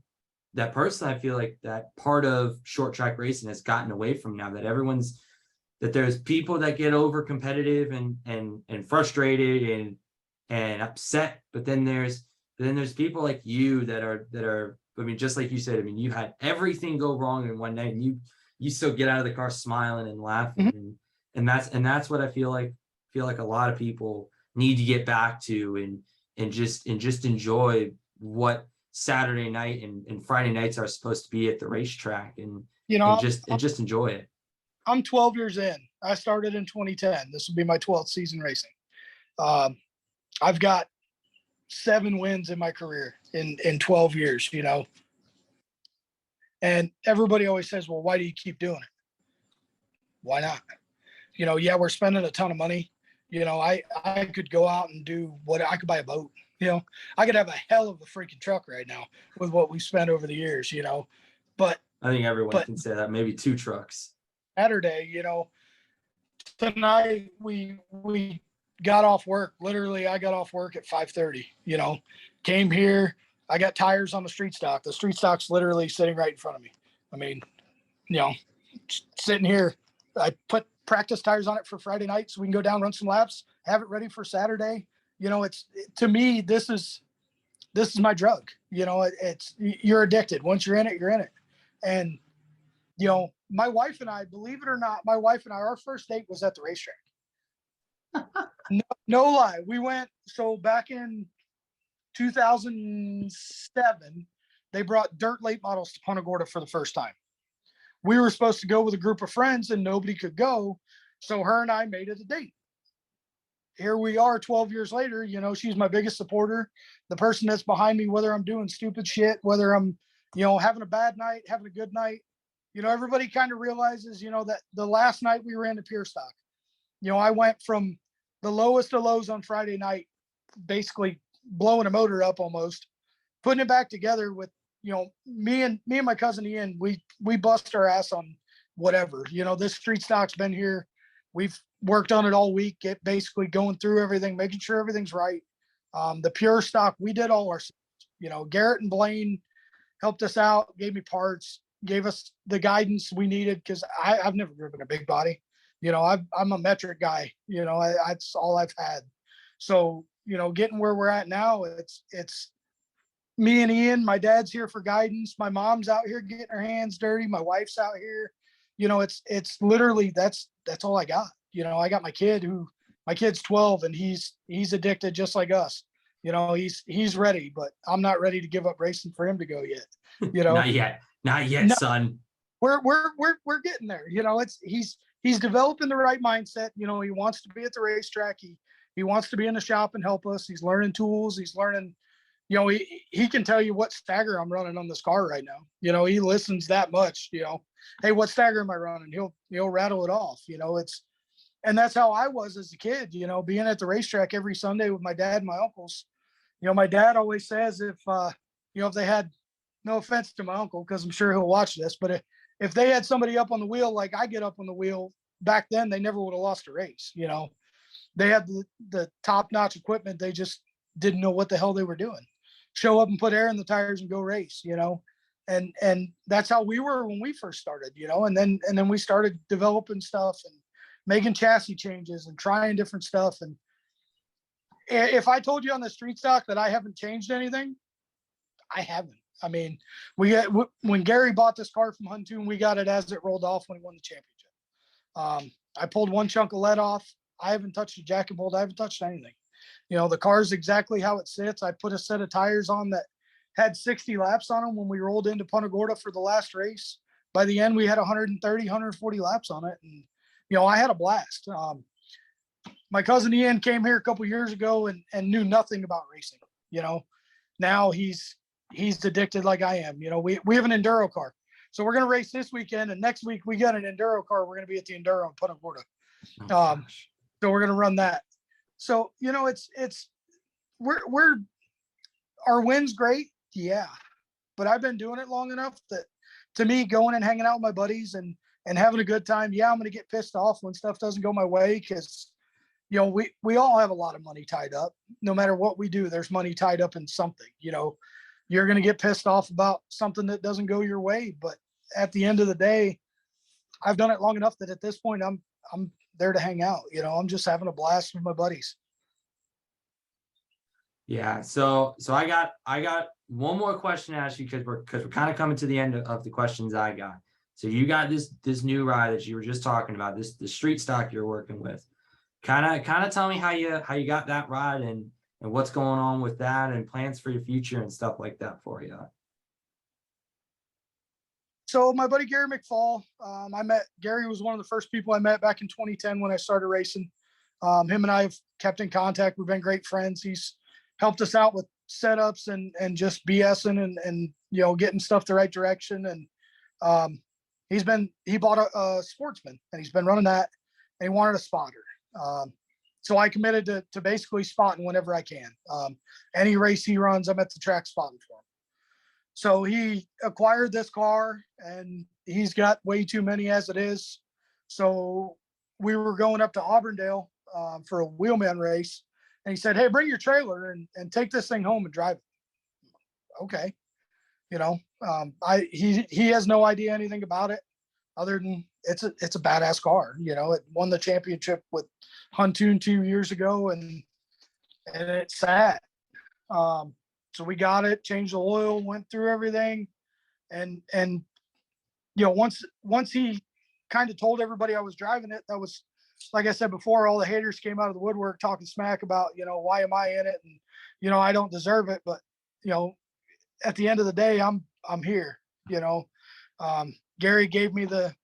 personally I feel like that part of short track racing has gotten away from now, that there's people that get over competitive and frustrated and upset, but then there's people like you that are, I mean, just like you said, I mean, you had everything go wrong in one night, and you still get out of the car smiling and laughing. Mhm. And that's what I feel like a lot of people need to get back to, and just enjoy what Saturday night and Friday nights are supposed to be at the racetrack, and You know, just enjoy it. I'm 12 years in. I started in 2010. This will be my 12th season racing. I've got 7 wins in my career in 12 years, you know. And everybody always says, well, why do you keep doing it? Why not? You know, yeah, we're spending a ton of money. You know, I could go out and do what I could buy a boat. You know, I could have a hell of a freaking truck right now with what we spent over the years, you know. But I think everyone can say that, maybe 2 trucks. Saturday, you know, tonight we got off work. Literally, I got off work at 5:30, you know, came here. I got tires on the street stock. The street stock's literally sitting right in front of me. I mean, you know, sitting here. I put practice tires on it for Friday night so we can go down, run some laps, have it ready for Saturday. You know, to me, this is my drug. You know, you're addicted. Once you're in it, you're in it. And, you know, my wife and I, believe it or not, our first date was at the racetrack. No lie. We went, so back in 2007, they brought dirt late models to Punta Gorda for the first time. We were supposed to go with a group of friends and nobody could go. So her and I made it a date. Here we are 12 years later, you know, she's my biggest supporter, the person that's behind me, whether I'm doing stupid shit, whether I'm, you know, having a bad night, having a good night. You know, everybody kind of realizes, you know, that the last night we ran the Pure Stock, you know, I went from the lowest of lows on Friday night, basically blowing a motor up almost, putting it back together with, you know, me and my cousin Ian, we bust our ass on whatever. You know, this street stock's been here. We've worked on it all week, basically going through everything, making sure everything's right. The Pure Stock, we did all our, you know, Garrett and Blaine helped us out, gave me parts, gave us the guidance we needed, because I've never driven a big body. You know, I'm a metric guy. You know, that's all I've had. So, you know, getting where we're at now, it's me and Ian. My dad's here for guidance. My mom's out here getting her hands dirty. My wife's out here. You know, it's literally that's all I got. You know, I got my kid's 12 and he's addicted just like us. You know, he's ready, but I'm not ready to give up racing for him to go yet. You know, Not yet, son. We're getting there. You know, he's developing the right mindset. You know, he wants to be at the racetrack. He wants to be in the shop and help us. He's learning tools. He's learning, you know, he can tell you what stagger I'm running on this car right now. You know, he listens that much, you know, hey, what stagger am I running? He'll rattle it off, you know, and that's how I was as a kid, you know, being at the racetrack every Sunday with my dad and my uncles. You know, my dad always says if they had, no offense to my uncle, because I'm sure he'll watch this, but if they had somebody up on the wheel, like I get up on the wheel back then, they never would have lost a race. You know, they had the top notch equipment. They just didn't know what the hell they were doing. Show up and put air in the tires and go race, you know? And that's how we were when we first started, you know, and then we started developing stuff and making chassis changes and trying different stuff. And if I told you on the street stock that I haven't changed anything, I haven't. I mean, when Gary bought this car from Huntoon, we got it as it rolled off when he won the championship. I pulled one chunk of lead off. I haven't touched a jacket bolt. I haven't touched anything. You know, the car's exactly how it sits. I put a set of tires on that had 60 laps on them when we rolled into Punta Gorda for the last race. By the end, we had 130, 140 laps on it. And, you know, I had a blast. My cousin Ian came here a couple years ago and knew nothing about racing. You know, now he's addicted like I am. You know, we have an enduro car. So we're going to race this weekend, and next week we got an enduro car. We're going to be at the enduro in Punta Gorda. So we're going to run that. So, we're our win's great. Yeah. But I've been doing it long enough that, to me, going and hanging out with my buddies and having a good time. Yeah. I'm going to get pissed off when stuff doesn't go my way. Cause we all have a lot of money tied up. No matter what we do, there's money tied up in something. You're going to get pissed off about something that doesn't go your way. But at the end of the day, I've done it long enough that at this point I'm there to hang out. I'm just having a blast with my buddies. Yeah. So I got one more question to ask you, because we're kind of coming to the end of the questions I got. So you got this new ride that you were just talking about, the street stock you're working with. Kind of tell me how you got that ride, and what's going on with that, and plans for your future and stuff like that for you. So my buddy Gary McFall, Gary was one of the first people I met back in 2010 when I started racing. Him and I have kept in contact. We've been great friends. He's helped us out with setups and just BSing and getting stuff the right direction. And he bought a Sportsman, and he's been running that, and he wanted a spotter. So I committed to basically spotting whenever I can. Any race he runs, I'm at the track spotting for him. So he acquired this car, and he's got way too many as it is. So we were going up to Auburndale for a wheelman race, and he said, "Hey, bring your trailer and take this thing home and drive it." Okay. He has no idea anything about it other than it's a badass car. It won the championship with Huntoon 2 years ago, and it's sad. So we got it, changed the oil, went through everything. And once he kind of told everybody I was driving it, that was, like I said before, all the haters came out of the woodwork talking smack about, why am I in it? And, I don't deserve it. But, at the end of the day, I'm here. Gary gave me the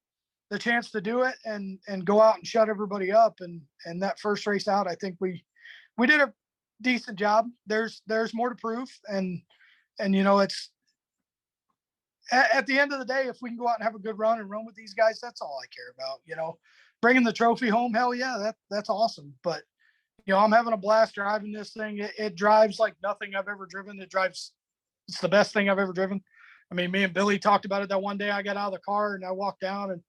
chance to do it and go out and shut everybody up. And that first race out, I think we did a decent job. There's more to prove. And it's at the end of the day, if we can go out and have a good run and run with these guys, that's all I care about. Bringing the trophy home. Hell yeah, that's awesome. But, I'm having a blast driving this thing. It drives like nothing I've ever driven. It's the best thing I've ever driven. I mean, me and Billy talked about it that one day. I got out of the car and I walked down, and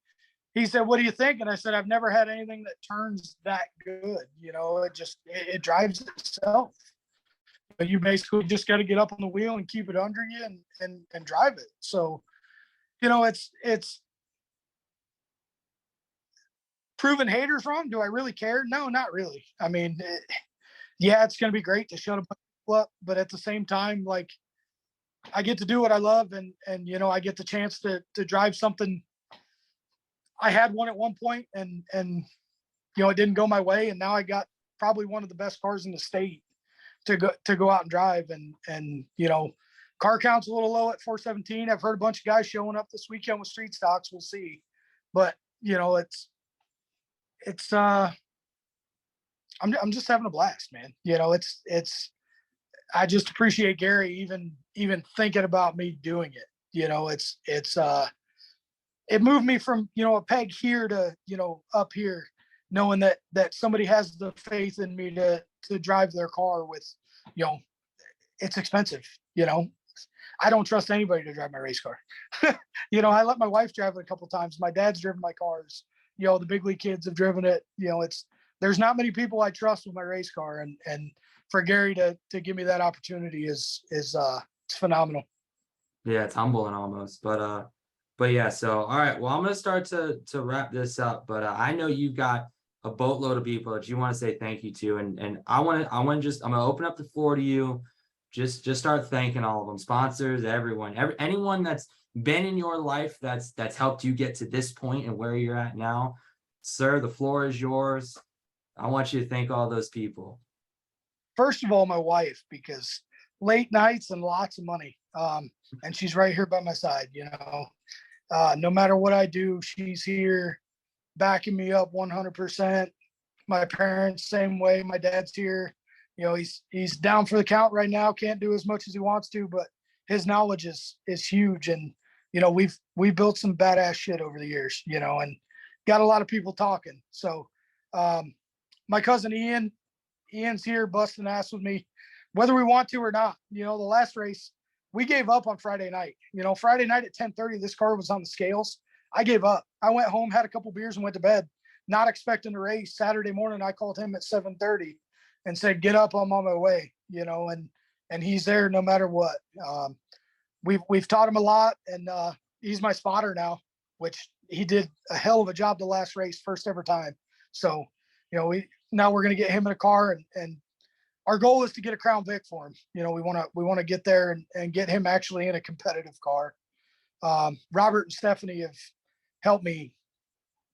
he said, "What do you think?" And I said, "I've never had anything that turns that good. It drives itself. But you basically just got to get up on the wheel and keep it under you and drive it." So, it's proving haters wrong. Do I really care? No, not really. I mean, yeah, it's going to be great to shut them up, but at the same time, like, I get to do what I love, and I get the chance to drive something. I had one at one point, and it didn't go my way, and now I got probably one of the best cars in the state to go out and drive. And car count's a little low at 417. I've heard a bunch of guys showing up this weekend with street stocks. We'll see. But I'm just having a blast, man. I just appreciate Gary even thinking about me doing it. It moved me from, a peg here to, up here, knowing that somebody has the faith in me to drive their car with, it's expensive. I don't trust anybody to drive my race car. I let my wife drive it a couple of times. My dad's driven my cars. The big league kids have driven it. There's not many people I trust with my race car, and for Gary to give me that opportunity is it's phenomenal. Yeah, it's humbling almost, but yeah. So all right, well, I'm gonna start to wrap this up, but I know you've got a boatload of people that you want to say thank you to, and I'm gonna open up the floor to you. Just start thanking all of them, sponsors, anyone that's been in your life that's helped you get to this point and where you're at now. Sir, the floor is yours. I want you to thank all those people. First of all, my wife, because late nights and lots of money. And she's right here by my side. No matter what I do, she's here backing me up 100%. My parents, same way. My dad's here. He's down for the count right now. Can't do as much as he wants to, but his knowledge is huge. And, we've built some badass shit over the years, and got a lot of people talking. So, my cousin Ian, Ian's here busting ass with me, whether we want to or not. The last race, we gave up on Friday night. Friday night at 10:30, this car was on the scales. I gave up. I went home, had a couple beers, and went to bed, not expecting to race. Saturday morning, I called him at 7:30 and said, "Get up, I'm on my way." And he's there no matter what. We've taught him a lot, and he's my spotter now, which he did a hell of a job the last race, first ever time. So, now we're going to get him in a car, and our goal is to get a Crown Vic for him. We want to get there and get him actually in a competitive car. Robert and Stephanie have helped me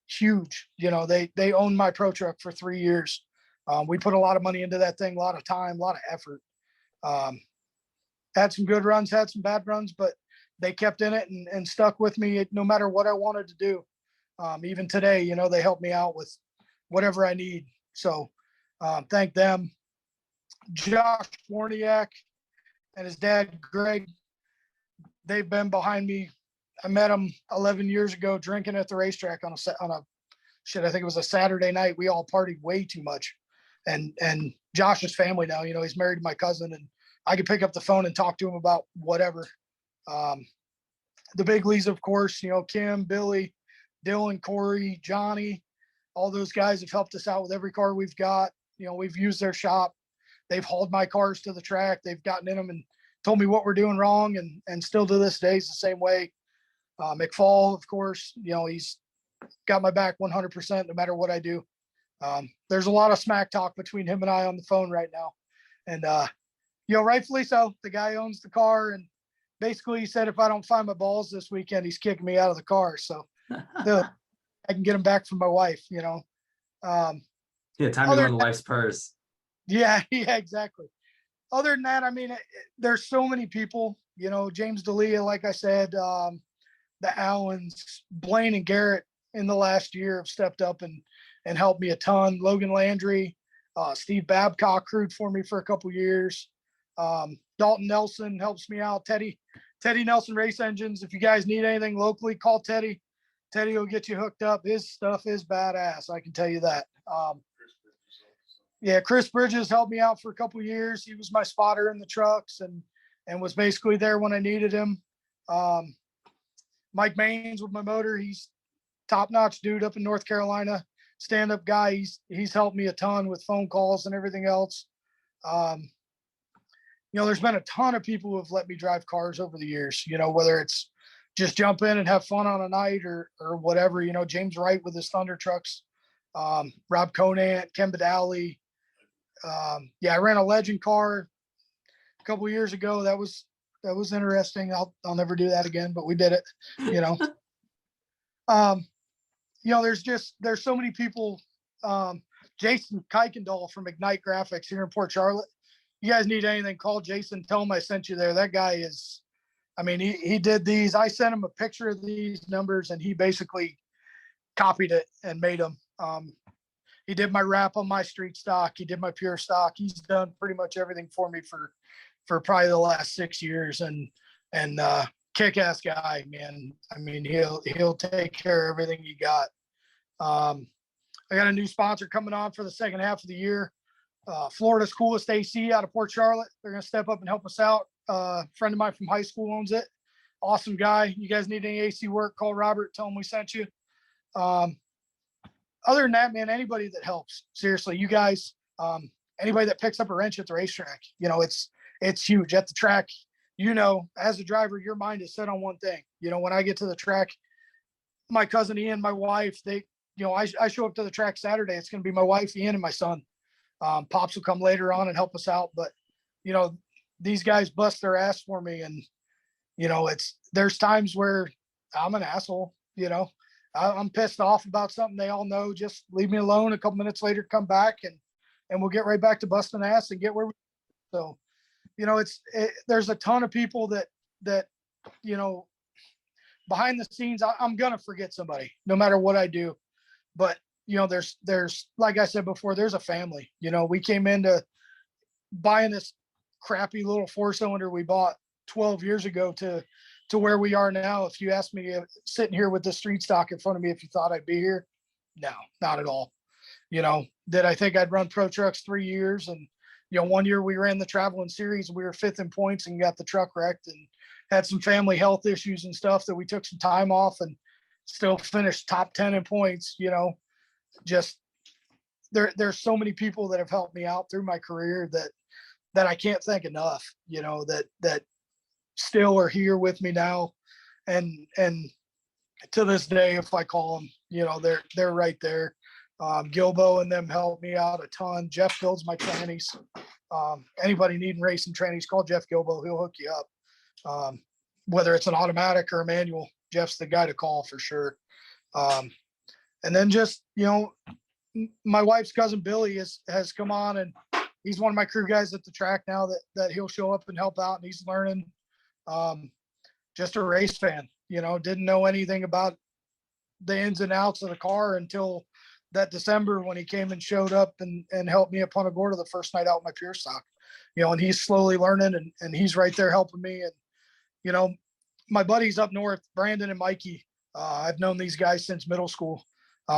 huge. They owned my pro truck for 3 years. We put a lot of money into that thing, a lot of time, a lot of effort. Had some good runs, had some bad runs, but they kept in it and stuck with me no matter what I wanted to do. Even today, they help me out with whatever I need. So thank them. Josh Warniak and his dad, Greg, they've been behind me. I met him 11 years ago drinking at the racetrack on a I think it was a Saturday night. We all partied way too much. And Josh's family now, he's married to my cousin, and I could pick up the phone and talk to him about whatever. The big leagues, of course, Kim, Billy, Dylan, Corey, Johnny, all those guys have helped us out with every car we've got. We've used their shop. They've hauled my cars to the track. They've gotten in them and told me what we're doing wrong. And still to this day, it's the same way. McFall, of course, he's got my back 100% no matter what I do. There's a lot of smack talk between him and I on the phone right now. And, rightfully so. The guy owns the car, and basically he said, if I don't find my balls this weekend, he's kicking me out of the car. So I can get him back from my wife, Yeah, time to go in the wife's purse. Yeah, exactly. Other than that, there's so many people, James D'Elia, like I said, the Allens, Blaine and Garrett in the last year have stepped up and helped me a ton. Logan Landry, Steve Babcock crewed for me for a couple years. Dalton Nelson helps me out. Teddy Nelson Race Engines. If you guys need anything locally, call Teddy. Teddy will get you hooked up. His stuff is badass. I can tell you that. Chris Bridges helped me out for a couple years. He was my spotter in the trucks and was basically there when I needed him. Mike Maines with my motor. He's top-notch dude up in North Carolina. Stand-up guy. He's helped me a ton with phone calls and everything else. There's been a ton of people who have let me drive cars over the years, whether it's just jump in and have fun on a night or whatever, James Wright with his Thunder trucks, Rob Conant, Ken Badali. I ran a Legend car a couple of years ago. That was interesting. I'll never do that again, but we did it, there's so many people. Jason Kuykendall from Ignite Graphics here in Port Charlotte. You guys need anything, call Jason, tell him I sent you there. That guy is, he did these. I sent him a picture of these numbers and he basically copied it and made them. He did my wrap on my street stock. He did my pure stock. He's done pretty much everything for me for probably the last 6 years, and kick-ass guy, man. He'll take care of everything you got. I got a new sponsor coming on for the second half of the year. Florida's coolest AC out of Port Charlotte. They're going to step up and help us out. A friend of mine from high school owns it. Awesome guy. You guys need any AC work, call Robert, tell him we sent you. Other than that, man, anybody that helps, seriously, you guys, anybody that picks up a wrench at the racetrack, it's huge at the track. As a driver, your mind is set on one thing. When I get to the track, my cousin Ian, my wife, I show up to the track Saturday. It's going to be my wife, Ian, and my son. Pops will come later on and help us out. But, these guys bust their ass for me. And, there's times where I'm an asshole, I'm pissed off about something. They all know, just leave me alone. A couple minutes later, come back and we'll get right back to busting ass and get where we. So, there's a ton of people that, behind the scenes, I'm going to forget somebody no matter what I do. But, there's, like I said before, there's a family. We came into buying this crappy little 4-cylinder we bought 12 years ago to where we are now. If you asked me sitting here with the street stock in front of me, if you thought I'd be here, no, not at all. that I think I'd run pro trucks 3 years. And, 1 year we ran the traveling series. We were 5th in points and got the truck wrecked and had some family health issues and stuff that we took some time off and still finished top 10 in points. Just there's so many people that have helped me out through my career that I can't thank enough, that still are here with me now. And to this day, if I call them, they're right there. Gilbo and them helped me out a ton. Jeff builds my trannies. Anybody needing racing trannies, call Jeff Gilbo. He'll hook you up. Whether it's an automatic or a manual, Jeff's the guy to call for sure. And then just, my wife's cousin Billy has come on, and he's one of my crew guys at the track now that he'll show up and help out, and he's learning. Just a race fan, didn't know anything about the ins and outs of the car until that December when he came and showed up and helped me at Punta Gorda the first night out with my pure stock, and he's slowly learning and he's right there helping me. And, my buddies up north, Brandon and Mikey, I've known these guys since middle school.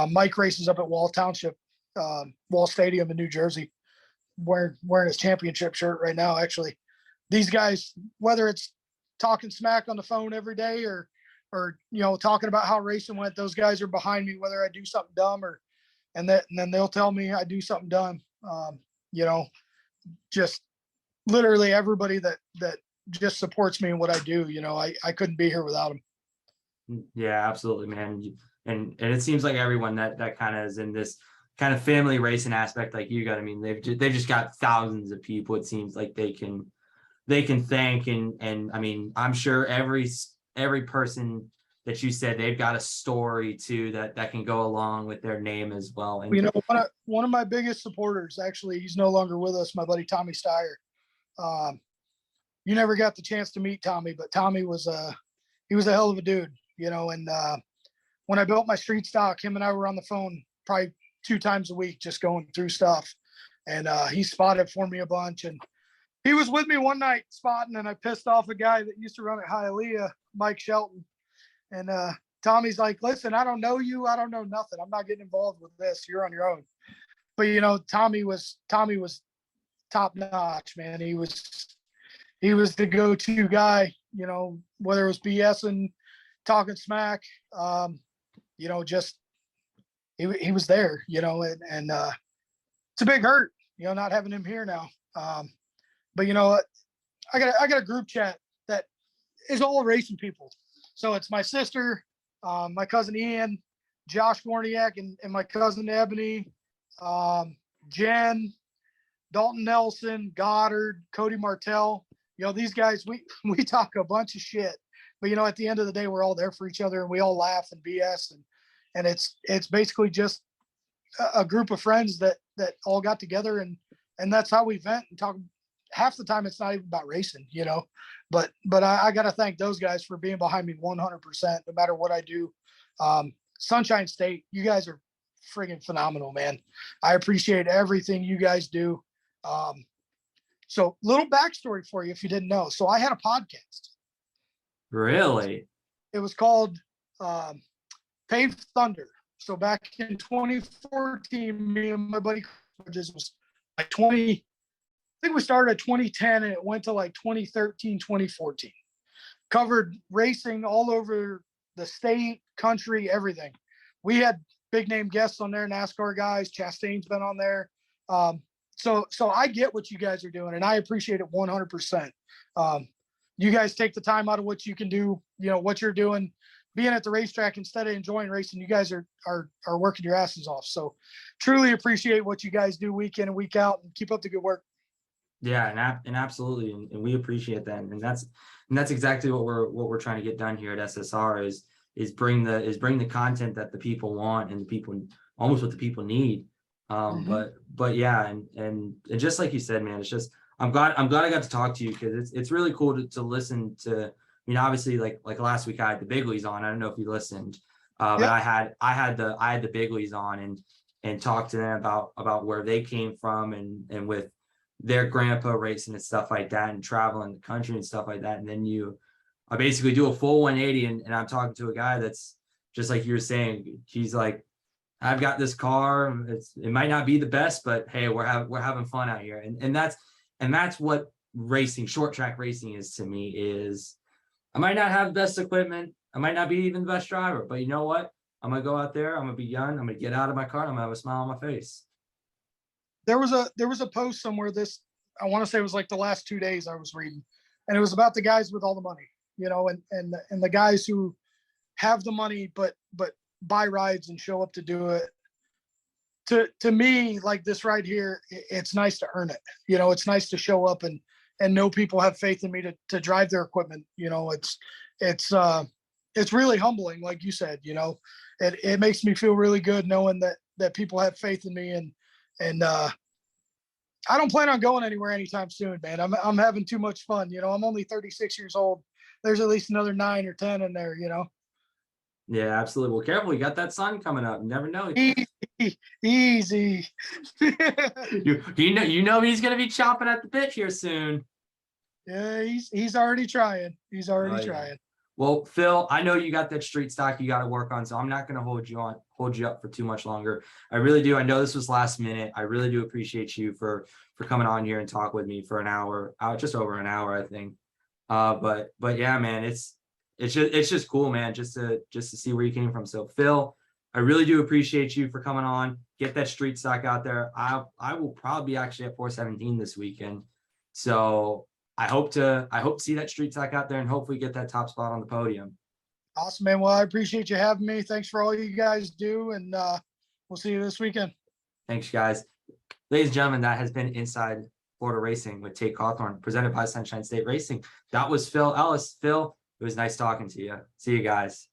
Mike races up at Wall Township, Wall Stadium in New Jersey, wearing his championship shirt right now. Actually, these guys, whether it's talking smack on the phone every day or talking about how racing went, those guys are behind me, whether I do something dumb and then they'll tell me I do something dumb. Just literally everybody that just supports me in what I do. I couldn't be here without them. Yeah, absolutely, man. And it seems like everyone that kind of is in this kind of family racing aspect like you got. I mean, they've just got thousands of people, it seems like they can thank. And I mean, I'm sure every person that you said, they've got a story too that can go along with their name as well. And one of my biggest supporters, actually, he's no longer with us, my buddy Tommy Steyer. You never got the chance to meet Tommy, but Tommy was a hell of a dude, and when I built my street stock, him and I were on the phone probably 2 times a week, just going through stuff. And he spotted for me a bunch, and he was with me one night spotting, and I pissed off a guy that used to run at Hialeah, Mike Shelton. And Tommy's like, listen, I don't know you. I don't know nothing. I'm not getting involved with this. You're on your own. But, Tommy was top notch, man. He was the go-to guy, whether it was BS and talking smack, just he was there, and it's a big hurt, not having him here now. But I got a group chat that is all racing people. So it's my sister, my cousin Ian, Josh Warniak, and my cousin Ebony, Jen, Dalton Nelson, Goddard, Cody Martell. These guys, we talk a bunch of shit, but at the end of the day, we're all there for each other, and we all laugh and BS, and it's basically just a group of friends that all got together, and that's how we vent and talk. Half the time, it's not even about racing, but I got to thank those guys for being behind me 100%, no matter what I do. Sunshine State, you guys are friggin' phenomenal, man. I appreciate everything you guys do. So little backstory for you if you didn't know. So I had a podcast. Really? It was called Paved Thunder. So back in 2014, me and my buddy was like 20. I think we started at 2010 and it went to like 2013, 2014. Covered racing all over the state, country, everything. We had big name guests on there, NASCAR guys. Chastain's been on there. So I get what you guys are doing, and I appreciate it 100%. You guys take the time out of what you can do, what you're doing, being at the racetrack instead of enjoying racing. You guys are working your asses off. So truly appreciate what you guys do week in and week out, and keep up the good work. Yeah, and absolutely, and we appreciate that, and that's exactly what we're trying to get done here at SSR is bring the content that the people want and the people almost what the people need. But yeah, and just like you said, man, it's just I'm glad I got to talk to you because it's really cool to listen to. I mean, obviously, like last week I had the Biglies on. I don't know if you listened, but I had the Biglies on and talked to them about where they came from and with their grandpa racing and stuff like that and traveling the country and stuff like that. And then I basically do a full 180 and I'm talking to a guy that's just like you were saying. He's like, I've got this car. It might not be the best, but hey, we're having fun out here. And that's what racing, short track racing is to me. Is I might not have the best equipment. I might not be even the best driver, but you know what? I'm gonna go out there. I'm gonna be young. I'm gonna get out of my car. I'm gonna have a smile on my face. There was a post somewhere I want to say it was like the last 2 days I was reading, and it was about the guys with all the money, you know, and the guys who have the money but buy rides and show up to do it. To me, like this right here, it's nice to earn it. You know, it's nice to show up and know people have faith in me to drive their equipment. You know, it's really humbling, like you said. You know, it makes me feel really good knowing that people have faith in me, and I don't plan on going anywhere anytime soon, man. I'm having too much fun. You know, I'm only 36 years old. There's at least another 9 or 10 in there, you know. Yeah, absolutely. Well, careful. You got that sun coming up. You never know. Easy. You know he's gonna be chomping at the bit here soon. Yeah, he's already trying. He's already Yeah. trying. Well, Phil, I know you got that street stock you got to work on, so I'm not going to hold you up for too much longer. I really do. I know this was last minute. I really do appreciate you for coming on here and talk with me for an hour, just over an hour, I think. But yeah, man, it's just cool, man, just to see where you came from. So Phil, I really do appreciate you for coming on. Get that street stock out there. I will probably be actually at 417 this weekend. So I hope to see that street stock out there and hopefully get that top spot on the podium. Awesome, man. Well, I appreciate you having me. Thanks for all you guys do, and we'll see you this weekend. Thanks, guys. Ladies and gentlemen, that has been Inside Florida Racing with Tate Cawthorne, presented by Sunshine State Racing. That was Phil Ellis. Phil, it was nice talking to you. See you guys.